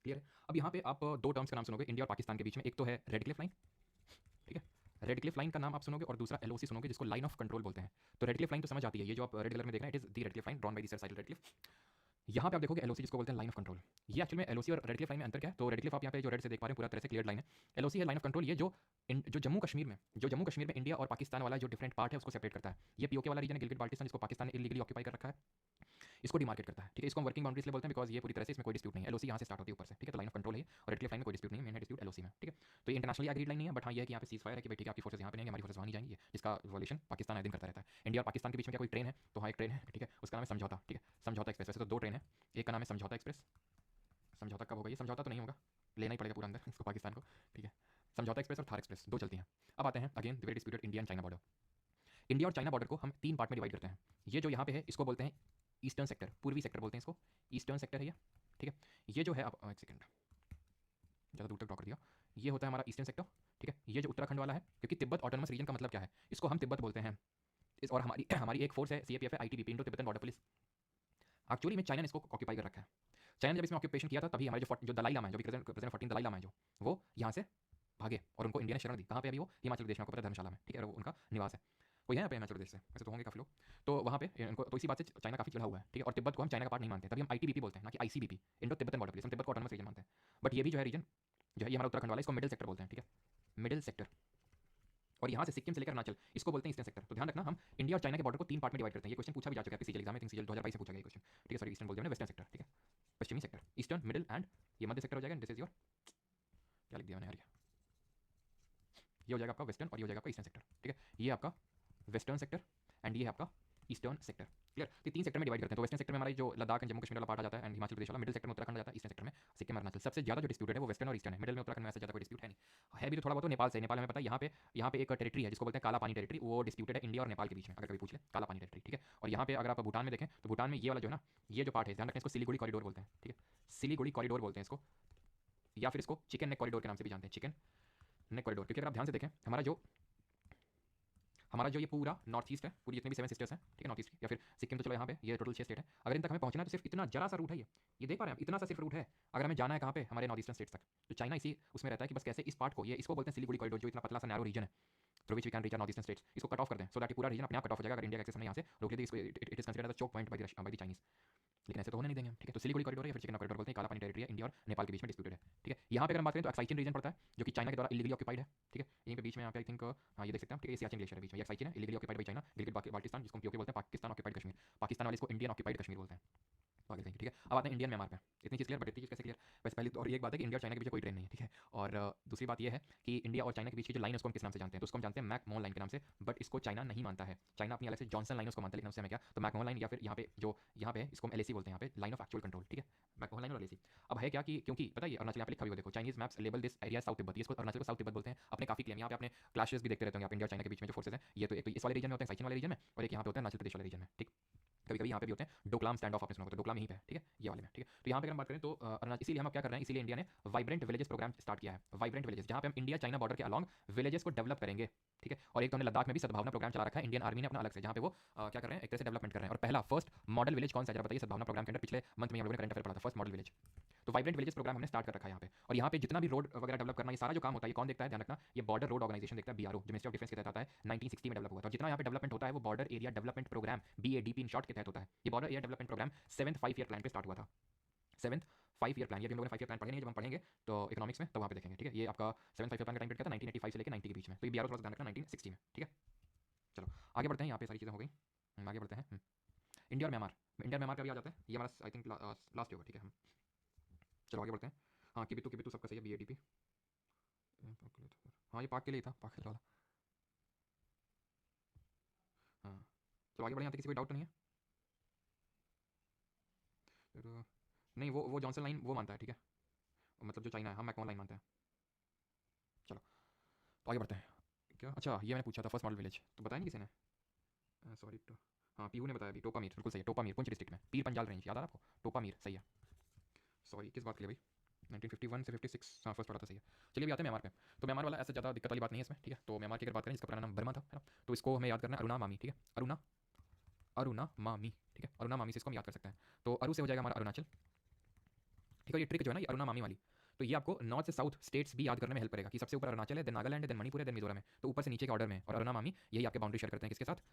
क्लियर है? अब यहाँ पे आप 2 टर्म्स का नाम सुनोगे इंडिया और पाकिस्तान के बीच में, एक तो है रेड क्लिफ लाइन, ठीक है? रेड क्लिफ लाइन का नाम आप सुनोगे और दूसरा एलओसी सुनोगे जिसको लाइन ऑफ कंट्रोल बोलते हैं। तो रेड क्लिफ लाइन तो समझ आती है, ये जो आप रेड कलर में देख रहे हैं, it is the red Cliff line drawn by the sir cycle red Cliff. यहाँ पे आप देखोगे एलओसी जिसको बोलते हैं लाइन ऑफ कंट्रोल। ये एक्चुअली में एलओसी और रेड क्लिफ लाइन में अंतर क्या है? तो रेड क्लिफ आप यहाँ पे जो रेड से देख पा रहे हैं पूरा तरह से क्लियर लाइन है, एलओसी है लाइन ऑफ कंट्रोल, ये जो जम्मू कश्मीर में, जो जम्मू कश्मीर में इंडिया और पाकिस्तान वाला जो डिफरेंट पार्ट है उसको सेपरेट करता है। ये पीओके वाला रीजन है गिलगिट बाल्टिस्तान, जिसको पाकिस्तान ने इलीगली ऑक्यूपाई कर रखा है, इसको डिमार्केट करता है, ठीक है? इसको हम वर्किंग बाउंड्री इसलिए बोलते हैं बिकॉज ये पूरी तरह से इसमें कोई डिस्प्यूट नहीं है, एलओसी यहाँ से स्टार्ट होती है ऊपर से, ठीक है? तो लाइन ऑफ कंट्रोल है और रेड क्लिफ लाइन में कोई डिस्प्यूट नहीं है, मेन डिस्प्यूट एलओसी में, ठीक है? तो ये इंटरनेशनली एग्रीड लाइन नहीं है, बट हाँ ये है कि यहाँ पे सीज फायर है कि भाई ठीक है आपकी फोर्सेस यहाँ पे नहीं, हमारी फोर्सेस वहाँ नहीं जाएंगी, जिसका वॉल्यूशन पाकिस्तान आए दिन करता रहता है। इंडिया और पाकिस्तान के बीच में क्या कोई ट्रेन है? तो हाँ एक ट्रेन है, ठीक है? उसका नाम है समझौता, ठीक है? समझौता एक्सप्रेस। वैसे तो 2 ट्रेन है, एक का नाम है समझौता एक्सप्रेस, समझौता कब होगा? ये समझौता तो नहीं होगा, लेना ही पड़ेगा पूरा अंदर इसको पाकिस्तान को, ठीक है? समझौता एक्सप्रेस और थार एक्सप्रेस 2 चलती हैं। अब आते हैं again the very disputed India and China border. India और चाइना बॉर्डर को हम 3 पार्ट में डिवाइड करते हैं। ये जो यहाँ पे है इसको बोलते हैं ईस्टर्न सेक्टर, पूर्वी सेक्टर बोलते हैं इसको, ईस्टर्न सेक्टर है ये, ठीक है? ये जो है, अब एक सेकंड ज़्यादा दूर तक ड्रॉ कर दिया, ये होता है हमारा ईस्टर्न सेक्टर, ठीक है? ये जो उत्तराखंड वाला है, क्योंकि तिब्बत ऑटोनमस रीजन का मतलब क्या है? इसको हम तिब्बत बोलते हैं। और हमारी हमारी एक फोर्स है सीएपीएफ है, ITBP, Indo Tibetan border police. Actually में चाइना ने इसको ऑक्यूपाई कर रखा है। चाइना ने जब इसमें ऑक्यूपेशन किया था तभी हमारे जो दलाई लामा है, जो प्रेजेंट 14 दलाई लामा है, जो वो यहाँ से भागे और उनको इंडिया ने शरण दी। कहाँ पे अभी वो? हिमाचल प्रदेश में, आपको पता है धर्मशाला में, ठीक है? और वो उनका निवास है। कोई है यहाँ पे हिमाचल प्रदेश से? वैसे तो होंगे काफी लोग। तो वहाँ पे इनको, तो इसी बात से चाइना काफी चिढ़ा हुआ है, ठीक है? और तिब्बत को हम चाइना का पार्ट नहीं मानते, तभी हम आईटीबीपी बोलते हैं, ना कि आईसीबीपी, इंडो तिब्बतन बॉर्डर पुलिस। हम तिब्बत को ऑटोनमस रीजन मानते हैं, बट ये भी जो है रीजन जो है ये हमारा उत्तराखंड वाला, इसको मिडिल सेक्टर बोलते हैं, ठीक है? Middle sector. और यहाँ से सिक्किम से लेकर अरुणाचल, इसको बोलते हैं ईस्टर्न सेक्टर। तो ध्यान रखना, हम इंडिया और चाइना के बॉर्डर को 3 पार्ट में डिवाइड करते हैं। ये क्वेश्चन पूछा भी जा चुका है सीजीएल एग्जाम में, थिंक सीजीएल 2022 से पूछा गया क्वेश्चन, ठीक है? सॉरी ईस्टर्न बोल दिया मैंने, वेस्टर्न सेक्टर, ठीक है? पश्चिमी सेक्टर, ईस्टर्न, मिडिल एंड ये मध्य सेक्टर हो जाएगा। दिस इज योर, क्या लिख दिया मैंने यार, ये हो जाएगा आपका वेस्टर्न और ये हो जाएगा आपका ईस्टर्न सेक्टर, ठीक है? ये आपका वेस्टर्न सेक्टर एंड ये है आपका ईस्टर्न सेक्टर, क्लियर? तो 3 सेक्टर में डिवाइड करते हैं। तो वेस्टर्न सेक्टर में हमारी जो लद्दाख एंड जम्मू कश्मीर वाला पार्ट आ जाता है एंड हिमाचल प्रदेश वाला, मिडिल सेक्टर में उत्तराखंड आ जाता है, ईस्टर्न सेक्टर में सिक्किम अरुणाचल। सबसे ज़्यादा जो डिस्प्यूटेड है वो वेस्टर्न और ईस्टर्न है, मिडिल में उत्तराखंड में ऐसा ज़्यादा कोई डिस्प्यूट है नहीं, है भी तो थोड़ा बहुत तो नेपाल से। नेपाल में पता है यहाँ पे एक टेरिटरी है जिसको बोलते हैं काला पानी टेरिटरी, वो डिस्प्यूटेड है इंडिया और नेपाल के बीच में, अगर कभी पूछ ले, काला पानी टेरिटरी, ठीक है? और यहाँ पे अगर आप भूटान में देखें तो भूटान में ये वाला जो है ना, ये जो पार्ट है, ध्यान रखें, इसको सिलीगुड़ी कॉरिडोर बोलते हैं, ठीक है? सिलीगुड़ी कॉरिडोर बोलते हैं इसको, या फिर इसको चिकन नेक कॉरिडोर के नाम से भी जानते हैं, चिकन नेक कॉरिडोर। क्योंकि अगर आप ध्यान से देखें, हमारा जो ये पूरा नॉर्थ ईस्ट है, पूरी जितने भी 7 सिस्टर्स हैं, ठीक है? नॉर्थ ईस्ट या फिर सिक्किम, तो चलो यहाँ पे ये टोटल 6 स्टेट है। अगर इन तक हमें पहुंचना है तो सिर्फ इतना जरा सा रूट है, ये देख पा रहे हैं आप, इतना सा सिर्फ रूट है अगर हमें जाना है कहाँ पे? हमारे नॉर्थ ईस्टर्न स्टेट्स तक। तो चाइना इसी उसमें रहता है कि बस कैसे इस पार्ट को, ये इसको बोलते हैं सिलीगुड़ी कॉरिडोर, जो इतना पतला सा नैरो रीजन है through which we can reach north eastern states, इसको कट ऑफ कर दें सो दैट पूरा रीजन अपने आप कट ऑफ हो जाएगा। अगर इंडिया एक्सेस हमने यहाँ से रोक लिया, इसको it is considered as choke point by the Chinese, लेकिन ऐसे तो होने नहीं देंगे, ठीक है? तो सिलीगुड़ी कॉरिडोर या फिर चिकन कॉरिडोर बोलते हैं, काला पानी टेरिटरी है, इंडिया और नेपाल के बीच में डिस्प्यूटेड है, ठीक है? यहाँ पे अगर हम बात करें तो एक्साइचिन रीजन पड़ता है, जो कि चाइना के द्वारा इलीगली ऑक्यूपाइड है, ठीक है? यहीं पे बीच में यहाँ पे आई थिंक, हाँ ये देख सकते हैं, ठीक है? सियाचिन ग्लेशियर है बीच में, ये एक्साइचिन है, illegally occupied by China, Gilgit Baltistan, जिसको हम पीओके बोलते हैं, पाकिस्तान ऑक्यूपाइड कश्मीर, पाकिस्तान वाले इसको इंडियन ऑक्यूपाइड कश्मीर बोलते हैं, आगे जाएंगे, ठीक है? अब आते हैं इंडियन म्यांमार पे। इतनी चीज़ क्लियर, बट इतनी चीज़ कैसे क्लियर? वैसे पहले तो और ये एक बात है कि इंडिया और चाइना के बीच कोई ट्रेन नहीं है, ठीक है? और दूसरी बात ये है कि इंडिया और चाइना के बीच की जो लाइन है उसको हम किस नाम से जानते हैं? तो उसको हम जानते हैं मैकमोहन लाइन के नाम से, बट इसको चाइना नहीं मानता है। चाइना अपनी अलग से जॉनसन लाइन उसको मानता है, लेकिन उससे हमें क्या? तो मैकमोहन लाइन या फिर यहाँ पे जो यहाँ पे इसको हम एलएसी बोलते हैं, यहाँ पे लाइन ऑफ एक्चुअल कंट्रोल, ठीक है? मैकमोहन लाइन और एलएसी। अब है क्या कि क्योंकि पता है अरुणाचल यहाँ पे लिखा हुआ है, देखो Chinese maps label this area south Tibet, इसको अरुणाचल को साउथ तिब्बत बोलते हैं। अपने काफी क्लेम यहाँ पे अपने क्लैशेस भी देखते रहते हैं, यहाँ पे इंडिया और चाइना के बीच में जो फोर्सेस हैं, ये तो एक तो इस वाले रीजन में होते हैं, साइचिन वाले रीजन में, और एक यहाँ पे होता है अरुणाचल प्रदेश वाले रीजन में, ठीक? कभी कभी यहाँ पे भी होते हैं। डोकलाम स्टैंड ऑफ आपने सुना होगा, तो डोकलाम यहीं पे है, ठीक है, ये वाले में, ठीक है। तो यहाँ पे अगर हम बात करें तो अरुणाचल, इसीलिए हम अब क्या कर रहे हैं, इसीलिए इंडिया ने वाइब्रेंट विलेजेस प्रोग्राम स्टार्ट किया है। वाइब्रेंट विलेजेस, जहाँ पे हम इंडिया चाइना बॉर्डर के अलॉन्ग विलेजेस को डेवलप करेंगे, ठीक है। और एक तो हमने लद्दाख में भी सद्भावना प्रोग्राम चला रखा है इंडियन आर्मी ने अपना अलग से, जहाँ पे वो क्या कर रहे हैं, एक तरह से डेवलपमेंट कर रहे हैं। और पहला फर्स्ट मॉडल विलेज कौन सा है जरा बताइए सद्भावना प्रोग्राम के अंदर, पिछले मंथ में हम लोगों ने करंट अफेयर पढ़ा था, फर्स्ट मॉडल विलेज। तो वाइब्रेंट विलेजेस प्रोग्राम हमने स्टार्ट कर रखा है यहाँ पे। और यहाँ पे जितना भी रोड वगैरह डेवलप करना, ये सारा जो काम होता है, ये कौन देखता है, ध्यान रखना, ये बॉर्डर रोड ऑर्गेनाइजेशन देखता है, बीआरओ, जो मिनिस्ट्री ऑफ डिफेंस के तहत आता है, 1960 में डेवलप हुआ था। और जितना यहाँ पे डेवलपमेंट होता है वो border area development program, BADP in short के तहत होता है। ये border area development program 7th 5 year plan पे स्टार्ट हुआ था। 7th 5 ईयर प्लान, ये हम लोगों ने 5 ईयर प्लान पढ़े नहीं है, जब हम पढ़ेंगे तो इकोनॉमिक्स में, तो वहाँ पे देखेंगे, ठीक है। ये आपका 7th 5 ईयर प्लान का टाइम पीरियड क्या था, 1985 से लेकर 90 के बीच में। तो ये बीआरओ थोड़ा सा ध्यान रखना, 1960 में, ठीक है। चलो आगे बढ़ते हैं, यहाँ पे सारी चीज़ें हो गई, हम आगे बढ़ते हैं। इंडिया और म्यांमार, इंडिया म्यांमार का भी आ जाता है, ये हमारा आई थिंक लास्ट होगा, ठीक है। हम चलो आगे बढ़ते हैं। हाँ किबितु किबितु सबका सही है, बीएडीपी। हाँ ये पाक के लिए था, पाक वाला। हाँ चलो आगे बढ़े, यहाँ तक किसी कोई डाउट तो नहीं है। फिर नहीं, वो जॉनसन लाइन वो मानता है, ठीक है, मतलब जो चाइना है, हम मैकमोहन लाइन मानते हैं। चलो तो आगे बढ़ते हैं। क्या, अच्छा ये मैंने पूछा था फर्स्ट मॉडल विलेज, तो बताया नहीं किसी ने, सॉरी तो, हाँ पीहू ने बताया अभी, टोपामीर बिल्कुल सही है, टोपामीर पुंछ डिस्ट्रिक्ट में, पीर पंजाल रेंज, याद आ रहा है आपको, टोपामीर सही है। सॉरी किस बात के लिए भाई, 1951 से 56, हाँ फर्स्ट पढ़ा था, सही है। चलिए अभी आते हैं म्यांमार पे। तो म्यांमार वाला ऐसा ज़्यादा दिक्कत वाली बात नहीं है इसमें, ठीक है। तो म्यांमार की अगर बात करें, इसका पुराना नाम बर्मा था, है ना। तो इसको हमें याद करना है अरुणा मामी, ठीक है, अरुणा, अरुणा मामी, ठीक है, अरुणा मामी से इसको हम याद कर सकते हैं। तो अरु से हो जाएगा हमारा अरुणाचल, ठीक है। ये ट्रिक जो है ना, ये अरुणा मामी वाली, तो ये आपको नॉर्थ से साउथ स्टेट्स भी याद करने में हेल्प करेगा कि सबसे ऊपर अरुणाचल है, देन नागालैंड है, देन मणिपुर है, देन मिजोरम है। तो ऊपर से नीचे के ऑर्डर में, और अरुणा मामी यही आपके बाउंड्री शेयर करते हैं किसके साथ,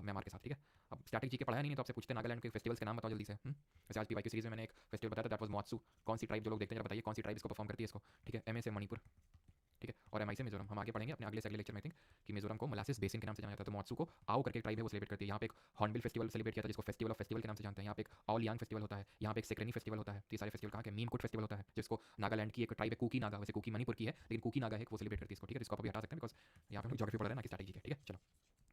म्यांमार के साथ, ठीक है। अब स्टैटिक जी के पढ़ाया नहीं है तो आपसे पूछते हैं नागालैंड के फेस्टिवल्स के नाम बताओ जल्दी से। वैसे आज पीवाई की सीरीज में मैंने एक फेस्टिवल बताया था, दैट वाज मोत्सू। कौन सी ट्राइब, जो लोग देखते हैं जरा बताइए, कौन सी ट्राइब इसको परफॉर्म करती है इसको, ठीक है। एमए से मणिपुर, ठीक है, और एमआई से मिजोरम। हम आगे पढ़ेंगे अपने अगले से अगले लेक्चर में, थिंक कि मिजोरम को मोलासिस बेसिन के नाम से जाना जाता है। तो मोत्सू को आओ करके ट्राइब है वो सेलिब्रेट करती है। यहाँ पे एक हॉर्नबिल फेस्टिवल सेलिब्रेट किया था, जिसको फेस्टिवल ऑफ फेस्टिवल के नाम से जानते हैं। यहाँ पे एक ऑल यांग फेस्टिवल होता है, यहाँ पे एक सेक्रेनी फेस्टिवल होता है। तो ये सारे फेस्टिवल कहाँ के, मीनकुट फेस्टिवल होता है, जिसको नागालैंड की एक ट्राइब है कुकी नागा, वैसे कुकी मणिपुर की है, लेकिन कुकी नागा है वो सेलिब्रेट करती है इसको, ठीक है। इसको आप अभी हटा सकते हैं बिकॉज यहाँ पे हम ज्योग्राफी पढ़ रहे हैं ना कि स्ट्रैटेजी है, ठीक है। चलो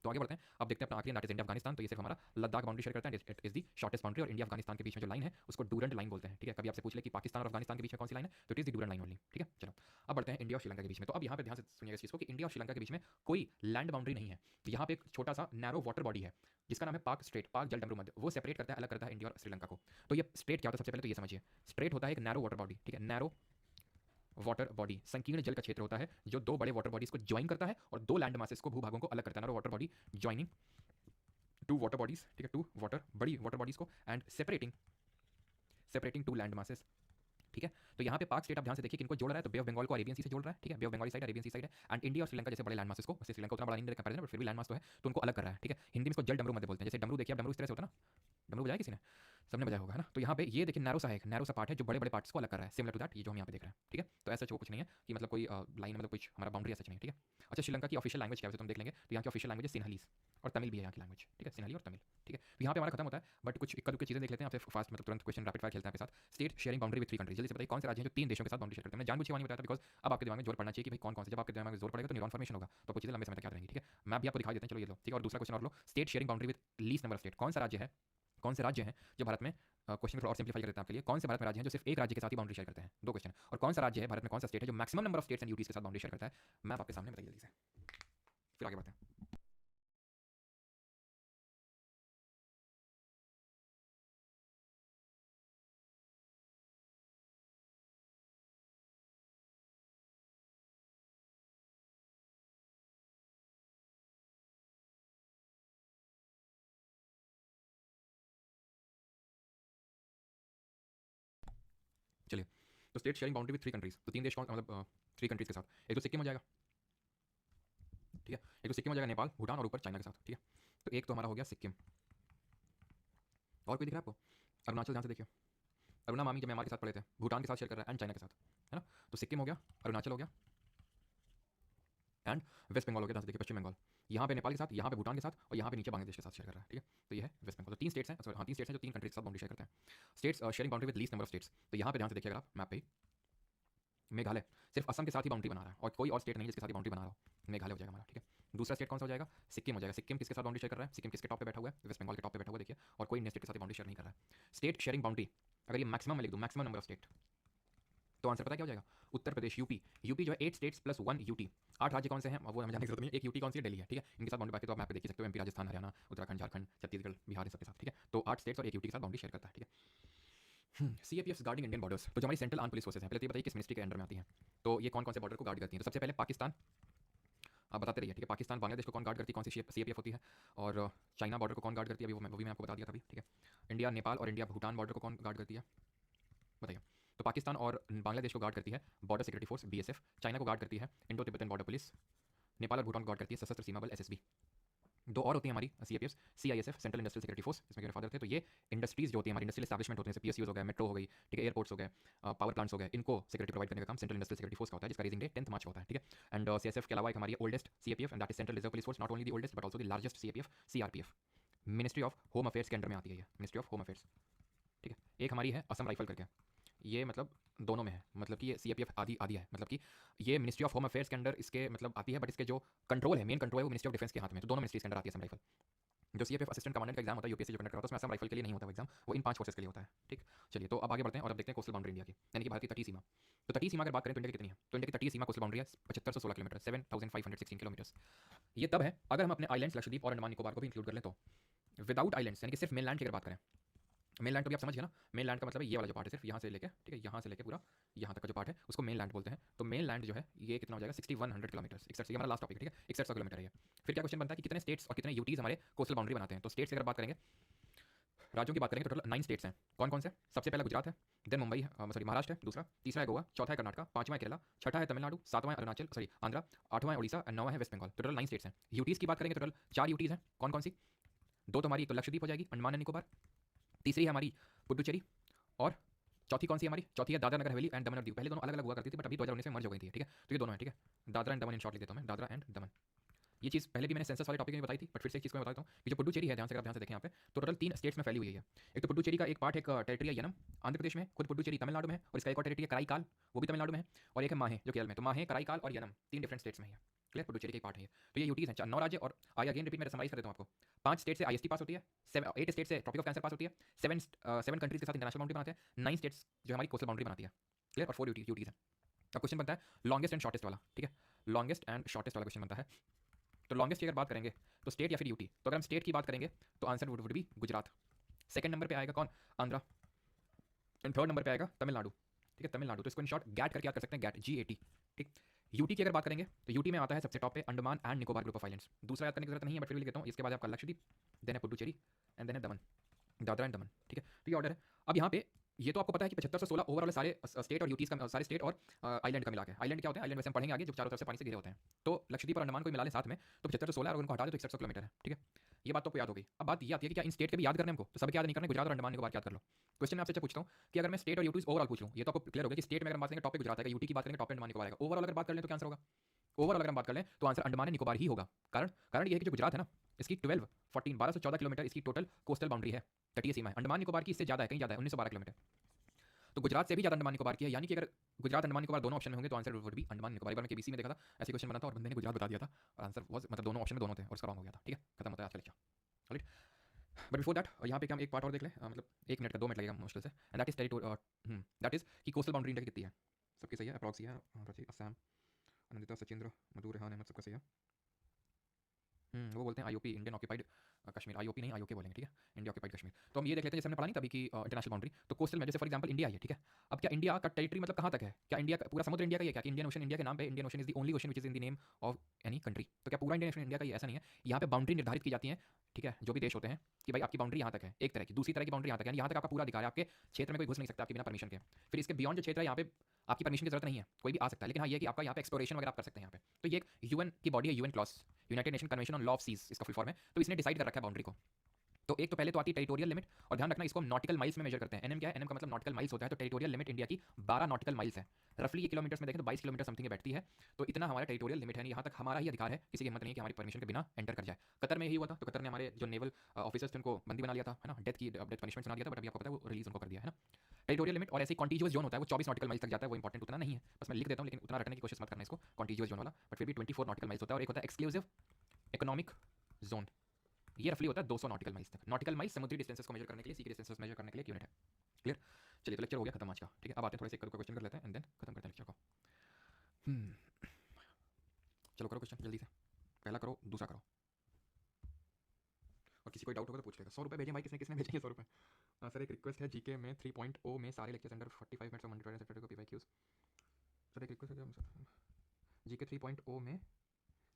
तो आगे बढ़ते हैं। अब देखते हैं अपना आखिरी, दैट इज इंडिया अफगानिस्तान। तो ये सिर्फ हमारा लद्दाख बाउंड्री शेयर करता है, it is the shortest boundary. और इंडिया अफगानिस्तान के बीच में जो लाइन है उसको डूरंट लाइन बोलते हैं, ठीक है। कभी आपसे पूछ ले कि पाकिस्तान और अफगानिस्तान के बीच में कौन सी लाइन है, तो it is the Durand line only, ठीक है। चलो अब बढ़ते हैं इंडिया और श्रीलंका के बीच में। तो अब यहाँ पे ध्यान से सुनिएगा इस चीज़ को कि इंडिया और श्रीलंका के बीच में कोई लैंड बाउंड्री नहीं है। तो यहाँ पे एक छोटा सा नैरो वाटर बॉडी है जिसका नाम है पाक स्ट्रेट, पाक जल डमरू मध्य, वो सेपरेट करता है, अलग करता है इंडिया और श्रीलंका को। तो ये स्ट्रेट क्या होता है, सबसे पहले तो ये समझिए, स्ट्रेट होता है एक नैरो वाटर बॉडी, ठीक है। नैरो वाटर बॉडी संकीर्ण जल का क्षेत्र होता है जो दो बड़े वाटर बॉडीज को ज्वाइन करता है और दो लैंड मासेस को, भूभागों को अलग करता है। Narrow water body joining two water bodies, ठीक है, टू वाटर बड़ी वाटर बॉडीज को, and separating two land masses, ठीक है। तो यहाँ पे पाक स्टेट आप ध्यान से देखिए किनको जोड़ रहा है, तो बे ऑफ बंगाल को अरेबियन सी से जोड़ रहा है, ठीक है। Bay of Bengal side Arabian sea side है, एंड इंडिया और श्रीलंका जैसे बड़े लैंड मासेस को, वैसे श्रीलंका उतना बड़ा नहीं कंपेरिजन, बट फिर भी लैंड मास तो है, तो उनको अलग कर रहा है, ठीक है। हिंदी में इसको जल डमरू मध्य बोलते हैं। जैसे डमरू देखिए आप, डमरू इस तरह से होता है ना, डमरू बजाया किसी ने, सबने बजाया होगा, है ना। तो यहाँ पे ये देखिए नैरो सा है, एक नैरो सा पार्ट है जो बड़े बड़े पार्ट्स को अलग कर रहा है, सिमिलर टू दैट ये जो हम यहाँ पे देख रहे हैं, ठीक है। तो ऐसा कुछ नहीं है कि मतलब कोई लाइन, मतलब कुछ हमारा बाउंड्री ऐसा नहीं है, ठीक है। अच्छा श्रीलंका की ऑफिशियल लैंग्वेज क्या है तो हम देख लेंगे। तो यहाँ की ऑफिशियल लैंग्वेज है सिन्हलीस, और तमिल भी है यहाँ की लैंग्वेज, ठीक है, सिन्हली और तमिल, ठीक है। तो यहाँ पे हमारा खत्म होता है, बट कुछ इक्का दुक्का चीजें देख लेते हैं आपसे फास्ट, मतलब तुरंत क्वेश्चन रैपिड फायर खेलते हैं आपके साथ। State sharing boundary with 3 countries, जल्दी से बताइए कौन से राज्य हैं जो 3 देशों के साथ बाउंड्री शेयर करते हैं। मैं जानबूझ के नहीं बताया था बिकॉज अब आपके दिमाग में जोर पड़ना चाहिए कि भाई कौन कौन से, जब आपके दिमाग में जोर पड़ेगा तो न्यूरॉन फॉर्मेशन होगा, तो कुछ चीजें लंबे समय तक याद रहेंगी, ठीक है। मैं भी आपको दिखा देते हैं, चलो ये लो, ठीक है। और दूसरा क्वेश्चन और लो, state sharing boundary with least number of state, कौन सा राज्य है, कौन से राज्य हैं जो भारत में, क्वेश्चन को और सिंपलीफाई कर देते हैं आपके लिए, कौन से भारत में राज्य हैं जो सिर्फ एक राज्य के साथ ही बाउंड्री शेयर करते हैं, 2 क्वेश्चन। और कौन सा राज्य है भारत में, कौन सा स्टेट है जो maximum number of states and UTs के साथ बाउंड्री शेयर करता है, मैं आपके सामने बताइए जल्दी से, फिर आगे बढ़ते हैं। चलिए तो state sharing boundary with 3 countries, तो 3 देश कौन, मतलब 3 कंट्रीज के साथ, एक तो सिक्किम हो जाएगा, ठीक है, एक तो सिक्किम हो जाएगा, नेपाल, भूटान और ऊपर चाइना के साथ, ठीक है। तो एक तो हमारा हो गया सिक्किम, और कोई दिख रहा है आपको, अरुणाचल, ध्यान से देखिए, अरुणा मामी जब म्यांमार के साथ पड़े थे, भूटान के साथ शेयर कर रहा है एंड चाइना के साथ, है ना। तो सिक्किम हो गया, अरुणाचल हो गया, एंड वेस्ट बंगाल हो गया, ध्यान से देखिए, पश्चिम बंगाल, यहाँ पे नेपाल के साथ, यहाँ पे भूटान के साथ, और यहाँ पे नीचे बांग्लादेश के साथ शेयर कर रहा है, ठीक है। तो ये है वेस्ट बंगाल। तो 3 स्टेट्स हैं, हाँ 3 स्टेट्स हैं जो 3 कंट्रीज के साथ बाउंड्री शेयर करते हैं। States sharing boundary with least number of states, तो यहाँ पे ध्यान से देखिए अगर आप मैप पे, मेघालय सिर्फ असम के साथ ही बाउंड्री बना रहा है और कोई और स्टेट नहीं जिसके साथ बाउंड्री बना रहा हो, मेघालय हो जाएगा हमारा, ठीक है। दूसरा स्टेट कौन सा हो जाएगा, सिक्किम हो जाएगा। सिक्किम किसके साथ बाउंड्री शेयर कर रहा है, सिक्किम किसके टॉप पे बैठा हुआ है, वेस्ट बंगाल के टॉप पे बैठा हुआ है, देखिए, और कोई अन्य स्टेट के साथ बाउंड्री शेयर नहीं कर रहा है। स्टेट शेयरिंग बाउंड्री, अगर ये मैक्सिमम में लिख दूँ, मैक्सिमम नंबर ऑफ स्टेट, तो आंसर पता क्या हो जाएगा, उत्तर प्रदेश, यूपी। यूपी जो है 8 स्टेट्स प्लस 1 यूटी। 8 राज्य कौन से हैं वो हमें जानने की जरूरत नहीं है। एक यूटी कौन सी है, दिल्ली है, ठीक है। इनके साथ बाउंड्री बाकी तो आप मैप पे देख ही सकते हो, एमपी, राजस्थान, हरियाणा, उत्तराखंड, झारखंड, छत्तीसगढ़, बिहार, इन सबके साथ, ठीक है। तो 8 स्टेट्स और एक यूटी के साथ बाउंड्री शेयर करता है, ठीक है। सीएपीएफ गार्डिंग इंडियन बॉर्डर्स, तो जो हमारी सेंट्रल आर्म पुलिस फोर्सेस है, पहले तो ये बताइए किस मिनिस्ट्री के अंडर में आती है। तो ये कौन कौन से बॉर्डर को गार्ड करती है। तो सबसे पहले पाकिस्तान, आप बताते रहिए, ठीक है। पाकिस्तान, बांग्लादेश को कौन गार्ड करती है, कौन सी सीएपीएफ होती है। और चाइना बॉर्डर को कौन गार्ड करती है, अभी वो भी मैं आपको बता दिया था अभी, ठीक है। इंडिया नेपाल और इंडिया भूटान बॉर्डर को कौन गार्ड करती है, बताइए। तो पाकिस्तान और बांग्लादेश को गार्ड करती है border security force, BSF. China को गार्ड करती है Indo Tibetan border police. Nepal और भूटान को गार्ड करती है सशस्त्र सीमा बल, एसएसबी। दो और होती है हमारी CAPF, CISF, central industrial security force, इसमें मेरे फादर थे। तो ये इंडस्ट्रीज जो होती है हमारी, इंडस्ट्रियल एस्टैब्लिशमेंट होते हैं, जैसे पीएसयूज हो गए, मेट्रो हो गई, ठीक है, एयरपोर्ट्स हो गए, पावर प्लांट्स हो गए, इनको सिक्योरिटी प्रोवाइड करने का काम सेंट्रल इंडस्ट्रियल सिक्योरिटी फोर्स का होता है, जिसका रेजिंग डे 10 मार्च को होता है, ठीक है। एंड सीएसएफ के अलावा एक हमारी oldest CAPF, and that is central reserve police force, not only the oldest but also the largest CAPF, CRPF. Ministry of home affairs के अंडर में आती है ये, मिनिस्ट्री ऑफ होम अफेयर्स, ठीक है। एक हमारी है असम राइफल करके, ये मतलब दोनों में है, मतलब कि ये सीएपीएफ आदि आदि है, मतलब कि ये मिनिस्ट्री ऑफ होम अफेयर्स के अंडर इसके मतलब आती है, बट इसके जो कंट्रोल है, मेन कंट्रोल है वो मिनिस्ट्री ऑफ डिफेंस के हाथ में। तो दोनों मिनिस्ट्रीज के अंडर आती है असम राइफल। जो सीएपीएफ असिस्टेंट कमांडेंट का एग्जाम होता है यूपीएससी जो कंडक्ट करता है, उसमें असम राइफल के लिए नहीं होता वो एग्जाम, वो इन 5 फोर्सेस के लिए होता है, ठीक। चलिए तो अब आगे बढ़ते हैं और अब देखते हैं कोस्टल बाउंड्री इंडिया की, यानी कि भारत की तटीय सीमा। तो तटीय सीमा अगर बात करें तो इंडिया की कितनी है, तो इंडिया की तटीय सीमा कोस्टल बाउंड्री है 7516 किलोमीटर, 7516 किलोमीटर। ये तब है अगर हम अपने आइलैंड्स लक्षद्वीप और अंडमान निकोबार को भी इंक्लूड कर लें तो। विदाउट आइलैंड्स यानी कि सिर्फ मेनलैंड की अगर बात करें, मेनलैंड तो भी आप समझिए ना, मेनलैंड का मतलब है ये वाला जो पार्ट है, सिर्फ यहाँ से लेके, ठीक है, यहाँ से लेके पूरा यहाँ तक का जो पार्ट है उसको मेनलैंड बोलते हैं। तो मेनलैंड जो है ये कितना हो जाएगा, 6100 किलोमीटर, 61, ये हमारा लास्ट टॉपिक है, ठीक है, 6100 किलोमीटर है ये। फिर क्या क्वेश्चन बनता है कि कितने स्टेट्स और कितने यूटीज हमारे कोस्टल बाउंड्री बनाते हैं। तो स्टेट्स की अगर बात करेंगे, राज्यों की बात करेंगे तो टोटल 9 स्टेट्स हैं। कौन कौन से, सबसे पहला गुजरात है, देन मुंबई, सॉरी महाराष्ट्र है दूसरा, तीसरा है गोवा, चौथा है कर्नाटका, पांचवा है केरला, छठा है तमिलनाडु, सातवां है अरुणाचल, सॉरी आंध्रा, आठवां है उड़ीसा, नौवां है वेस्ट बंगाल। टोटल 9 स्टेट्स हैं। यूटीज की बात करेंगे तो टोटल 4 यूटीज हैं। कौन कौन सी, दो तो हमारी, एक तो लक्षद्वीप हो जाएगी, अंडमान एंड निकोबार, तीसरी है हमारी पुडुचेरी, और चौथी कौन सी हमारी, चौथी है दादरा नगर हवेली एंड दमन और दीव। पहले दोनों अलग अलग हुआ करती थी बट अभी 2019 में मर्ज हो गई थी, ठीक है। तो ये दोनों है, ठीक है, Dadra and Daman, in short लिख देता हूं मैं, दादरा एंड दमन। ये चीज़ पहले भी मैंने सेंसस वाले टॉपिक में बताई थी, बट फिर से एक चीज़ को मैं बताता हूँ कि जो पुडुचेरी है, ध्यान से अगर आप ध्यान से देखें यहाँ पे, तो टोटल 3 स्टेट्स में फैली हुई है। एक तो पुडुचेरी का एक पार्ट, एक टेरिटरी है यनम, आंध्र प्रदेश में, खुद पुडुचेरी तमिलनाडु में है, और इसका एक और टेरिटरी है कराईकाल, वो भी तमिलनाडु में है, और एक है माहे जो केरल में। तो माहे, कराईकाल और यनम 3 डिफरेंट स्टेट्स में है, क्लियर, पुडुचेरी के एक पार्ट है ये। तो ये यूटीज हैं 9 राज्य। और आई अगेन रिपीट, मैं समराइज कर देता हूँ आपको। 5 स्टेट से आईएसटी पास होती है, 8 स्टेट से ट्रॉपिक ऑफ कैंसर पास होती है, 7 कंट्रीज के साथ इंटरनेशनल बाउंड्री बनाते हैं, 9 स्टेट्स जो हमारी कोस्टल बाउंड्री बनाती है, क्लियर, और 4 यूटीज हैं। अब क्वेश्चन बनता है लॉन्गेस्ट एंड शॉर्टेस्ट वाला, ठीक है, लॉन्गेस्ट एंड शॉर्टेस्ट वाला क्वेश्चन बनता है। तो लॉन्गेस्ट की अगर बात करेंगे तो स्टेट या फिर यूटी, तो अगर हम स्टेट की बात करेंगे तो answer would be Gujarat. Second number पे आएगा कौन, आंध्रा, एंड थर्ड नंबर पे आएगा तमिलनाडु, ठीक है, तमिलनाडु। तो इसको इन शॉर्ट गैट करके याद कर सकते हैं, गैट, GAT, ठीक। यूटी की अगर बात करेंगे तो यूटी में आता है सबसे टॉप पे Andaman and Nicobar group of islands. दूसरा याद करने की जरूरत नहीं है बट फिर भी लिख देता हूँ। इसके बाद आपका लक्षद्वीप, देन है पुडुचेरी, एंड देन है दमन, दादरा एंड दमन, ठीक है। तो ये ऑर्डर है। अब यहाँ पे ये तो आपको पता है कि 7516 ओवरऑल सारे स्टेट और यूटीज का, सारे स्टेट और आइलैंड का मिला के। आइलैंड क्या होता है, आइलैंड वैसे हम पढ़ेंगे आगे, जो चारों तरफ से पानी से घिरे होते हैं। तो लक्षद्वीप और अंडमान को मिला लें साथ में तो 7516 और उनको हटा दे तो 6100 किलोमीटर है, ठीक है। ये बात तो आपको याद हो गई। अब बात ये आती है कि क्या इन स्टेट के भी याद करने हमको, तो सब याद नहीं करने, गुजरात और अंडमान निकोबार याद कर लो। क्वेश्चन मैं आपसे पूछता हूँ कि अगर मैं स्टेट और यूटीज ओवरऑल पूछ लूँ, ये तो आपको क्लियर हो गया कि स्टेट में अगर बात करेंगे टॉप पे गुजरात आएगा, यूटी की बात करेंगे टॉप पे अंडमान निकोबार आएगा। ओवरऑल अगर बात कर लें तो क्या आंसर होगा, ओवरऑल अगर हम बात कर लें तो आंसर अंडमान एंड निकोबार ही होगा। कारण ये है कि जो गुजरात है ना, इसकी 1214 किलोमीटर इसकी टोटल कोस्टल बाउंड्री है, तटीय सीमा है। अंडमान निकोबार की इससे ज़्यादा है, कहीं ज़्यादा है, 1912 किलोमीटर। तो गुजरात से भी ज़्यादा अंडमान निकोबार की है, यानी कि अगर गुजरात अंडमान निकोबार दोनों ऑप्शन में होंगे तो answer would be Andaman Nicobar. एक बार मैं केबीसी में देखा था, ऐसे क्वेश्चन बना था और बंदे ने गुजरात बता दिया था और आंसर वाज मतलब दोनों ऑप्शन में दोनों थे और उसका रॉन्ग हो गया था, ठीक है। खत्म होता है आज का lecture, right. But before that यहाँ पे क्या हम एक पार्ट और देख लें, मतलब 1 मिनट का 2 मिनट लगेगा मुश्किल से। And that is territory, that is कि कोस्टल बाउंड्री इंडिया की कितनी है। सबकी सही है, अप्रॉक्स है, असम, अनंदिता, सचिंद्र, मधु, रेहान, अहमद, सबका सही है। वो बोलते हैं IOP, Indian occupied Kashmir, IOP नहीं आईओके बोलेंगे, ठीक है, इंडिया ऑक्यूपाइड कश्मीर। तो हम ये देख लेते हैं, जैसे हमने पढ़ा नहीं तभी कि इंटरनेशनल बाउंड्री, तो कोस्टल में जैसे फॉर एग्जांपल इंडिया है, ठीक है। अब क्या इंडिया का टेरिटरी मतलब कहाँ तक है, क्या इंडिया का पूरा समुद्र इंडिया का ही है क्या, कि इंडियन ओशन इंडिया के नाम पे, Indian ocean is the only ocean which is in the name of any country. तो क्या पूरा इंडियन ओशन इंडिया का ही, ऐसा नहीं है। यहाँ पे बाउंड्री निर्धारित की जाती है, ठीक है, जो भी देश होते हैं कि भाई आपकी बाउंड्री यहाँ तक है, एक तरह की, दूसरी तरह की बाउंड्री यहाँ तक है, यहाँ तक आपका पूरा अधिकार है, आपके क्षेत्र में कोई घुस नहीं सकता आपके बिना परमिशन के। फिर इसके बियॉन्ड जो क्षेत्र है यहाँ पे आपकी परमिशन की जरूरत नहीं है, कोई भी आ सकता है, लेकिन हाँ ये कि आपका यहाँ पे एक्सप्लोरेशन वगैरह आप कर सकते हैं यहाँ पे। तो ये एक यूएन की बॉडी है, UNCLOS, United Nation convention on law of seas इसका फुल फॉर्म है। तो इसने डिसाइड कर रखा है बाउंड्री को। तो एक तो पहले तो आती है टेरिटोरियल लिमिट, और ध्यान रखना इसको हम नॉटिकल माइल्स में मेजर करते हैं। एनएम क्या है, एनएम का मतलब नॉटिकल माइल्स होता है। तो टेरिटोरियल लिमिट इंडिया की 12 नॉटिकल माइल्स है, रफली ये किलोमीटर्स में देखें तो 22 किलोमीटर समथिंग में बैठती है। तो इतना हमारा टेरिटोरियल लिमिट है, यहाँ तक हमारा ही अधिकार है, किसी की हिम्मत नहीं है कि हमारी परमिशन के बिना एंटर कर जाए। कतर में यही हुआ था, तो कतर ने हमारे जो नेवल ऑफिसर्स थे उनको बंदी बना लिया था, है ना, डेथ पनिशमेंट सुना दिया था, बट अभी आपको पता है वो रिलीज उनको कर दिया है ना। टेरिटोरियल लिमिट और ऐसे कॉन्टिजियस जोन होता है, वो 24 नॉटिकल माइल्स तक जाता है, वो इंपॉर्टेंट उतना नहीं है, बस मैं लिख देता हूँ, लेकिन उतना रटने की कोशिश मत करना इसको, कॉन्टिजियस जोन वाला। बट फिर भी 24 नॉटिकल माइल्स होता है। और एक होता है एक्सक्लूसिव इकोनॉमिक जोन, ये रफली होता है 200 नॉटिकल माइल्स तक। नॉटिकल माइल्स समुद्री डिस्टेंसेस को मेजर करने के लिए, सी की डिस्टेंसेस मेजर करने के लिए एक यूनिट है। क्लियर? चलिए, तो लेक्चर हो गया खत्म आज का, ठीक है। अब आते हैं थोड़े से एक क्वेश्चन कर लेते हैं एंड देन खत्म करते हैं लेक्चर को। चलो करो क्वेश्चन जल्दी से, पहला करो, दूसरा करो, और किसी कोई डाउट होगा तो पूछ लेगा। 100 रुपये भेजें भाई, किसने किसने भेजेंगे 100 रुपये? सर एक रिक्वेस्ट है, जीके में 3.0 में सारे lectures under 45 minutes of Monday Friday Saturday को पीवाईक्यूज। सर एक रिक्वेस्ट है, जीके 3.0 में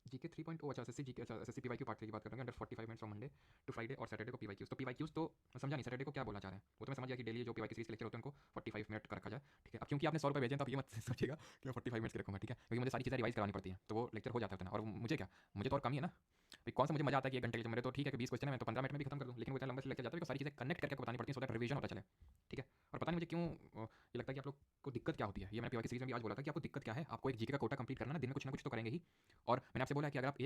जीके 3.0 अच्छा एसएससी जीके अच्छा एसएससी पीवाईक्यू पार्ट 3 की बात कर रहे हैं, under 45 minutes from Monday to Friday और सैटरडे को पीवाईक्यूज। तो पीवाईक्यूज तो समझा नहीं, सैटरडे को क्या बोलना चाह रहे हैं वो तो मैं समझ गया कि डेली जो पीवाईक्यू सीरीज के लेक्चर होते हैं उनको 45 मिनट का रखा जाए, ठीक है। अब क्योंकि आपने 100 रुपये भेजे तो आप ये मत सोचिएगा कि मैं 45 मिनट के रखूँगा, ठीक है, क्योंकि मुझे सारी चीज़ें रिवाइज करानी पड़ती हैं, तो वो लेक्चर हो जाता है उतना। और मुझे क्या, मुझे तो और कम ही है ना भाई, कौन सा मुझे मजा आता है कि 1 घंटे के, जो मेरे तो ठीक है कि 20 क्वेश्चन है, मैं तो 15 मिनट में भी खत्म कर दूँ, लेकिन वो इतना लंबा लेक्चर जाता है कि सारी चीज़ें कनेक्ट करके आपको बतानी पड़ती है, सो दैट रिवीजन होता चले, ठीक है। और पता नहीं मुझे क्यों ये लगता है कि आप लोग को दिक्कत क्या होती है, ये मैंने पीवाईक्यू सीरीज में भी आज बोला था कि आपको दिक्कत क्या है, आपको एक जीके का कोटा कंप्लीट करना ना, दिन में कुछ ना कुछ तो करेंगे ही। और मैंने आपसे बोला है कि अगर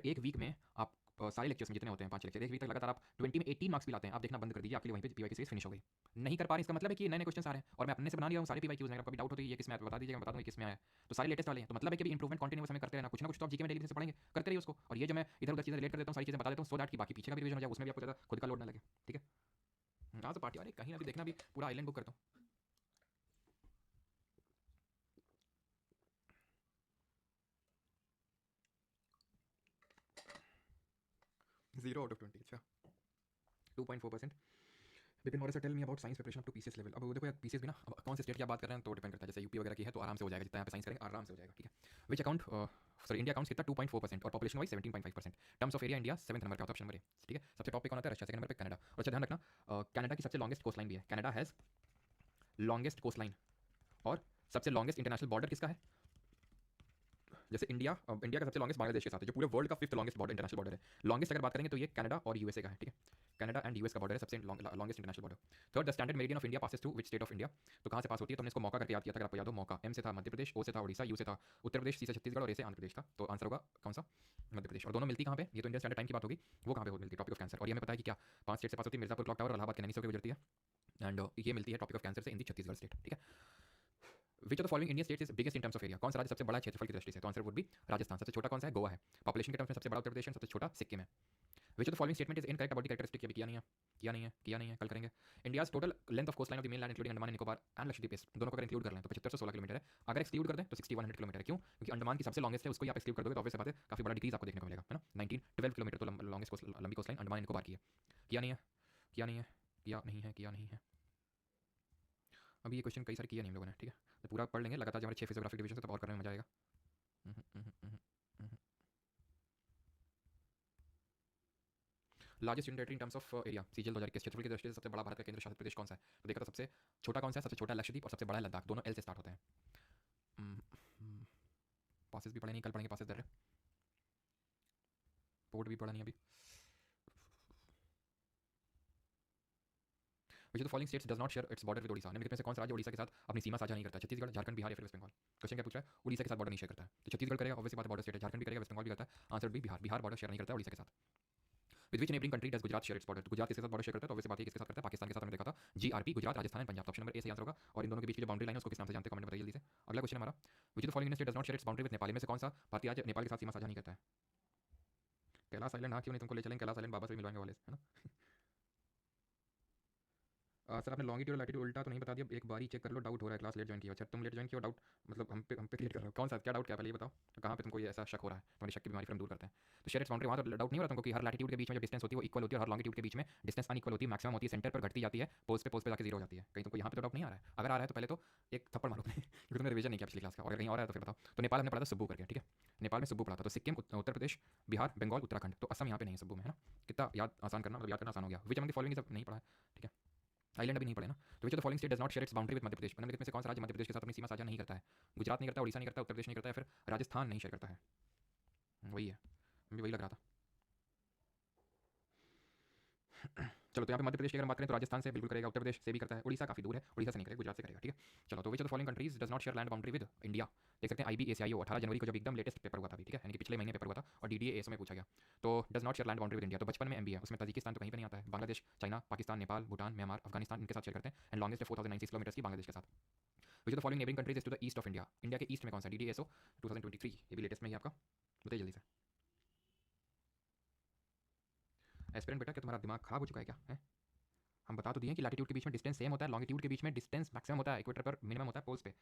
एक वीक में आप सारे लेक्चर्स में जितने होते हैं 5 लेक्चर एक वीक तक लगातार आप 20 में 18 मार्क्स भी लाते हैं, आप देखना बंद कर दीजिए, आपके लिए वहीं पे पीवाईक्यू सीरीज फिनिश हो गई। नहीं कर पा रहे इसका मतलब है कि नए नए क्वेश्चन आ रहे हैं, और मैं अपने से बना लिया हूँ सारे पीवाईक्यूज। अगर कभी डाउट होती है ये किस में बता दीजिएगा, मैं बता दूँगा किस में आया, तो सारे लेटेस्ट वाले हैं, तो मतलब है कि इंप्रूवमेंट कंटिन्यूअस हमें करते रहना, कुछ ना कुछ तो आप जीके में डेली बेसिस पे पढ़ेंगे, करते रहिए उसको। और ये जो मैं इधर उधर चीज़ें रिलेट कर देता हूँ, सारी चीज़ें बता देता हूँ, सो दैट कि बाकी पीछे का भी रिवीजन हो जाए, उसमें भी आपको ज़्यादा खुद का लोड ना लगे, ठीक है। हाँ तो पार्टी वाले कहीं ना भी देखना, भी पूरा आइलैंड बुक करता हूँ। 0 आउट ऑफ 20, अच्छा 2.4%। Vipin Maurya sir tell me about science preparation up to PCS level. अब वो देखो यार पीसीएस भी ना, अब कौन से स्टेट की आप बात कर रहे हैं तो डिपेंड करता है, जैसे यूपी वगैरह की है तो आराम से हो जाएगा, जितना यहाँ पे साइंस करेंगे आराम से हो जाएगा, ठीक है। Which account sorry India accounts कितना 2.4% और population wise 17.5%। Terms of area India 7th number का, ऑप्शन नंबर ए, ठीक है। सबसे टॉप पे कौन आता है? रशिया। सेकंड नंबर पे कनाडा। और अच्छा ध्यान रखना, कनाडा की सबसे लॉन्गेस्ट कोस्ट लाइन भी है, Canada has longest coast line. और सबसे लॉन्गेस्ट इंटरनेशनल बॉर्डर किसका है? जैसे इंडिया का सबसे लॉन्गेस्ट बांग्लादेश के साथ है, जो पूरे वर्ल्ड का 5th longest border international border है। लॉन्गेस्ट अगर बात करेंगे तो ये कनाडा और यूएसए का है, ठीक है। कनाडा एंड यूएस का बॉर्डर है सबसे longest international border. Third, the standard meridian of India passes through which state of India? तो कहाँ से पास होती है? तो हमने इसको मौका करके याद किया था, अगर आपको याद हो। मौका एम से था मध्य प्रदेश, ओ से था उड़ीसा, यू से था उत्तर प्रदेश, सी से छत्तीसगढ़ और ए से आंध्र प्रदेश था। तो आंसर होगा कौन सा? मध्य प्रदेश। और दोनों मिलती कहाँ पे? ये तो इंडियन स्टैंडर्ड टाइम की बात होगी, वो कहाँ पे मिलती है? Topic of cancer. और ये हमें पता है कि क्या 5 स्टेट से पास होती है, मिर्जापुर क्लॉक टावर और इलाहाबाद के नैनी से होकर गुजरती है, एंड ये मिलती है टॉपिक ऑफ कैंसर से इन दी छत्तीसगढ़ स्टेट, ठीक है। Which of the following Indian states is biggest in terms of area? कौन सा राज्य सबसे बड़ा क्षेत्रफल की दृष्टि से? तो आंसर वुड बी राजस्थान। सबसे छोटा कौन सा है? गोवा है। पॉपुलेशन के टर्म्स में सबसे बड़ा उत्तर प्रदेश है, सबसे छोटा सिक्किम है। Which of the following statement is incorrect about the characteristic? ये भी किया नहीं है, कल करेंगे। India's total length of coast line of the mainland including Andaman and Nicobar and Lakshadweep दोनों को अगर इंक्लूड कर लें तो 7516 किलोमीटर है। अगर एक्सक्लूड कर दें तो 6100 किलोमीटर है। क्यों? क्योंकि अंडमान की सबसे लॉन्गेस्ट है, उसको आप एक्सक्लूड कर दोगे तो ऑब्वियस बात है काफी बड़ा डिक्रीज आपको देखने को मिलेगा, है ना। 1912 किलोमीटर तो लॉन्गेस्ट लंबी coast line Andaman and Nicobar की है। किया नहीं है, अभी ये क्वेश्चन कई सारे किया नहीं हम लोगों ने, ठीक है। तो पूरा पढ़ लेंगे लगातार, जब हमारे 6 फिजियोग्राफिक डिवीजन से, तब और करने में मजा आएगा। Largest unit territory in terms of area, CGL 2021 क्षेत्रफल की दृष्टि से सबसे बड़ा भारत का केंद्र शासित प्रदेश कौन सा है? तो देखा तो सबसे छोटा कौन सा है? सबसे छोटा लक्षद्वीप और सबसे बड़ा है लद्दाख, दोनों एल से स्टार्ट होते हैं। पासेस भी पढ़े नहीं, कल पढ़ेंगे पासेस दर, पोर्ट भी पढ़ा नहीं अभी। विच of the following states does not share its border with Odisha? निम्नलिखित में से कौन सा राज्य ओडिशा के साथ अपनी सीमा साझा नहीं करता है? छत्तीसगढ़, झारखंड, बिहार या फिर वेस्ट बंगाल? क्वेश्चन क्या पूछ रहा है? उड़ीसा के साथ बॉर्डर नहीं शेयर करता है, तो छत्तीसगढ़ करेगा, ऑब्वियसली बात है, बॉर्डर स्टेट है। झारखंड भी करेगा, वेस्ट बंगाल भी करता है, आंसर भी बिहार। बिहार बॉर्डर शेयर नहीं करता है उड़ीसा के साथ। With which neighbouring country does Gujarat share its border? तो गुजरात किसके साथ बॉर्डर शेयर करता है? तो ऑब्वियसली बात है किसके साथ करता है? पाकिस्तान के साथ। हमने देखा था GRP, Gujarat, Rajasthan and Punjab. Option number A सही आंसर होगा। और इन दोनों के बीच की जो बाउंड्री लाइन है उसको किस नाम से जानते हैं? कमेंट में बताइए जल्दी से। अगला क्वेश्चन हमारा, विच of the following state does not share its boundary with Nepal? में से कौन सा भारतीय राज्य नेपाल के साथ सीमा साझा नहीं करता है? कैलाश आइलैंड, हाँ क्यों नहीं, तुमको ले चलेंगे कैलाश आइलैंड, बाबा से मिलवाएंगे वाले, है ना। सर आपने लॉन्गिट्यूड लैटिट्यूड उल्टा तो नहीं बता दिया, एक बारी चेक कर लो, डाउट हो रहा है, क्लास लेट ज्वाइन किया। अच्छा तुम लेट ज्वाइन किया, डाउट मतलब हम पे क्लियर कर रहे हो, कौन सा क्या डाउट, क्या पहले ये बताओ, तो कहाँ पे तुमको ये ऐसा शक हो रहा है? तुम्हारी शक की बीमारी फिर हम दूर करते हैं। तो शेयर इट्स बाउंड्री, वहाँ तो डाउट नहीं हो रहा तुमको कि हर लैटिट्यूड के बीच में जो डिस्टेंस होती है वो इक्वल होती है, और हर लॉन्गिट्यूड के बीच में डिस्टेंस अनइक्वल होती है, मैक्सिमम होती है सेंटर पर घटती जाती है, पोस्ट पे जाकर जीरो हो जाती है। कहीं तुमको यहाँ पे तो डाउट नहीं आ रहा है? अगर आ रहा है तो पहले तो एक थप्पड़ मारो अपने क्योंकि तुमने रिवीजन नहीं किया पिछली क्लास का, और कहीं और है तो फिर बताओ। तो नेपाल हमने पढ़ा था सुब्बू करके, ठीक है, नेपाल में सुब्बू पढ़ा था। तो सिक्किम, उत्तर प्रदेश, बिहार, बंगाल, उत्तराखंड, तो असम यहाँ पे नहीं है सुब्बू में, है ना। कितना याद आसान करना, मतलब याद करना आसान हो गया। Which among the following is, नहीं पढ़ा है, ठीक है। आइलैंड अभी नहीं पड़े ना। तो which of the following state does not share its boundary with Madhya Pradesh? निम्नलिखित में से कौन सा राज्य मध्य प्रदेश के साथ अपनी सीमा साझा नहीं करता है? गुजरात नहीं करता, उड़ीसा नहीं करता, उत्तर प्रदेश नहीं करता है, फिर राजस्थान नहीं शेयर करता है। वही है, मुझे वही लग रहा था। चलो तो यहाँ पे मध्य प्रदेश की अगर बात करें तो राजस्थान से बिल्कुल करेगा, उत्तर प्रदेश से भी करता है, उड़ीसा काफी दूर है, उड़ीसा से नहीं करेगा, गुजरात से करेगा, ठीक है। चलो तो which of the following countries does not share land boundary with India? देख सकते हैं IBACIO 18 जनवरी को जब एकदम लेटेस्ट पेपर हुआ था, ठीक है, यानी कि पिछले महीने पेपर हुआ था, और DDA में पूछा गया। तो does not share land boundary with India, तो बचपन में MB है, उसमें ताजिकिस्तान तो कहीं पे नहीं आता है, बांग्लादेश, चाइना, पाकिस्तान, नेपाल, भूटान, म्यांमार, अफगानिस्तान, इनके साथ शेयर करते हैं, एंड लॉन्गेस्ट 4096 किलोमीटर की बांग्लादेश के साथ। Which of the following neighbouring countries is to the east of India? India के ईस्ट में कौन सा? DDSO 2023, ये भी लेटेस्ट में ही आपका, बताइए जल्दी से। एस्पिरेंट बेटा क्या तुम्हारा दिमाग खराब हो चुका है क्या है? हम बता तो दिए कि लैटिट्यूड के बीच में डिस्टेंस सेम होता है, लॉन्गिट्यूड के बीच में डिस्टेंस मैक्सिमम होता है, इक्वेटर पर मिनिमम होता है पोल्स पे।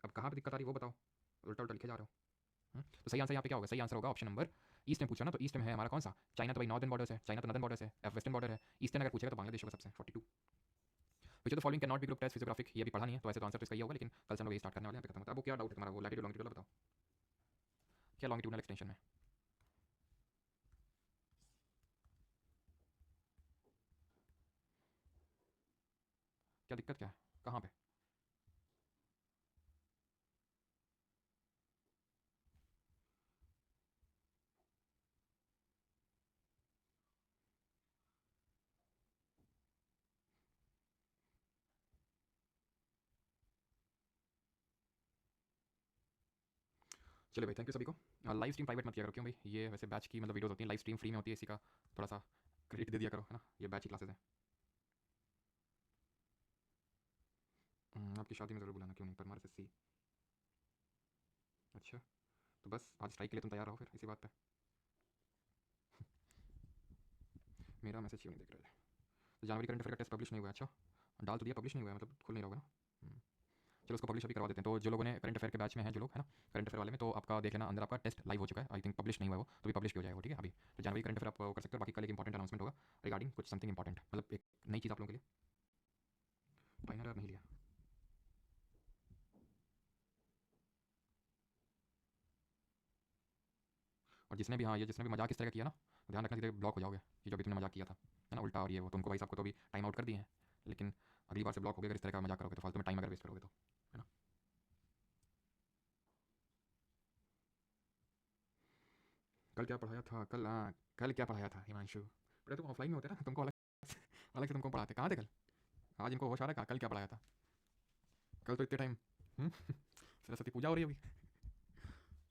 अब कहाँ पे दिक्कत आ रही है वो बताओ, उल्टा उल्टा लिखे जा रहे हो। तो सही आंसर यहाँ पे क्या होगा? सही आंसर होगा ऑप्शन नंबर ईस्ट में पूछा ना, तो ईस्ट में है हमारा कौन सा? चाइना तो भाई नॉर्दर्न बॉर्डर है, चाइना तो नॉर्दर्न बॉर्डर है, एफ वेस्टर्न बॉर्डर है। ईस्टर्न अगर पूछेगा तो बांग्लादेश होगा सबसे 42। Which of the following can not be grouped as physiographic, ये भी पढ़ा नहीं है तो ऐसे तो आंसर तो इसका ही होगा, लेकिन कल से हम लोग ये स्टार्ट करने वाले हैं, खत्म होता है। वो क्या डाउट है तुम्हारा, वो लैटिट्यूड लॉन्गिट्यूड बताओ, क्या लॉन्गिट्यूडनल एक्सटेंशन में क्या दिक्कत, क्या है, कहाँ पे? चलो भाई, थैंक यू सभी को। लाइव स्ट्रीम प्राइवेट मत किया करो, क्यों भाई? ये वैसे बैच की मतलब वीडियोस होती हैं, लाइव स्ट्रीम फ्री में होती है, इसी का थोड़ा सा क्रेडिट दे दिया करो, है ना? ये बैच की क्लासेस हैं। आपकी शादी में ज़रूर बुलाना, क्यों नहीं, परमार से सी। अच्छा, तो बस आज स्ट्राइक के लिए तुम तैयार रहो फिर इसी बात पे। मेरा मैसेज क्यों नहीं देख रहे? तो जनवरी करंट अफेयर का टेस्ट पब्लिश नहीं हुआ है, अच्छा डाल तो दिया, पब्लिश नहीं हुआ है, मतलब खुल नहीं रहा होगा ना। चलो उसको पब्लिश अभी करवा देते हैं। तो जो लोगों ने करंट अफेयर के बैच में हैं, जो लोग है ना करंट अफेयर वाले में, तो आपका देख लेना अंदर आपका टेस्ट लाइव हो चुका है, आई थिंक पब्लिश नहीं हुआ है वो, तो भी पब्लिश भी हो जाएगा, ठीक है? अभी तो जनवरी करंट अफेयर आप कर सकते हो। बाकी कल एक इंपॉर्टेंट अनाउंसमेंट होगा रिगार्डिंग कुछ समथिंग इंपॉर्टेंट, मतलब एक नई चीज़ आप लोगों के लिए। फाइनल नहीं लिया, और जिसने भी, हाँ, ये जिसने भी मजाक इस तरह का किया ना, तो ध्यान रखना सीधे ब्लॉक हो जाओगे। ये जो भी तुमने मजाक किया था, है ना, उल्टा, और ये वो तुमको भाई सबको तो अभी टाइम आउट कर दिए हैं, लेकिन अगली बार से ब्लॉक हो गया अगर इस तरह का मजाक करोगे तो, फालतू में टाइम अगर वेस्ट करोगे तो, है ना? कल क्या पढ़ाया था? कल, हाँ, कल क्या पढ़ाया था हिमांशु? पहले तुम ऑफलाइन में होते ना, तुमको अलग अलग से तुमको पढ़ाते, कहाँ थे कल? आज इनको होश आ रहा है, कल क्या पढ़ाया था? कल तो इतने टाइम सरस्वती पूजा हो रही है अभी,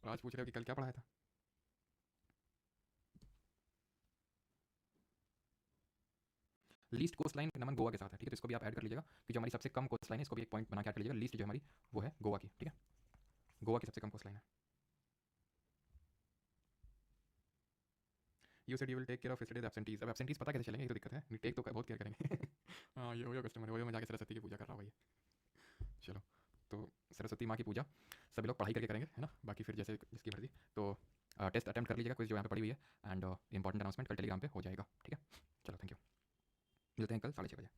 और आज पूछ रहे हो कि कल क्या पढ़ाया था? लीस्ट कोस्ट लाइन नमन गोवा के साथ है, ठीक है? तो इसको भी आप ऐड कर लीजिएगा कि जो हमारी सबसे कम कोस्ट लाइन है, इसको भी एक पॉइंट बना के ऐड कर लीजिएगा। लीस्ट जो हमारी वो है गोवा की, ठीक है? गोवा की सबसे कम कोस्ट लाइन है। You said you will take care of yesterday's absentees. अब एब्सेंटीज पता कैसे चलेंगे, ये तो दिक्कत है, टेक तो बहुत केयर करेंगे हाँ, ये हो गया कस्टमर, वो मैं जाके सरस्वती की पूजा कर रहा हूँ भाई। चलो, तो सरस्वती माँ की पूजा सभी लोग पढ़ाई करके करेंगे, है ना? बाकी फिर जैसे जिसकी मर्जी। तो टेस्ट अटेम्प्ट कर लीजिएगा, क्विज जो यहाँ पे पड़ी हुई है, एंड इंपॉर्टेंट अनाउंसमेंट कल टेलीग्राम पे हो जाएगा, ठीक है? चलो, थैंक यू, मिलते हैं कल 6:30 बजे।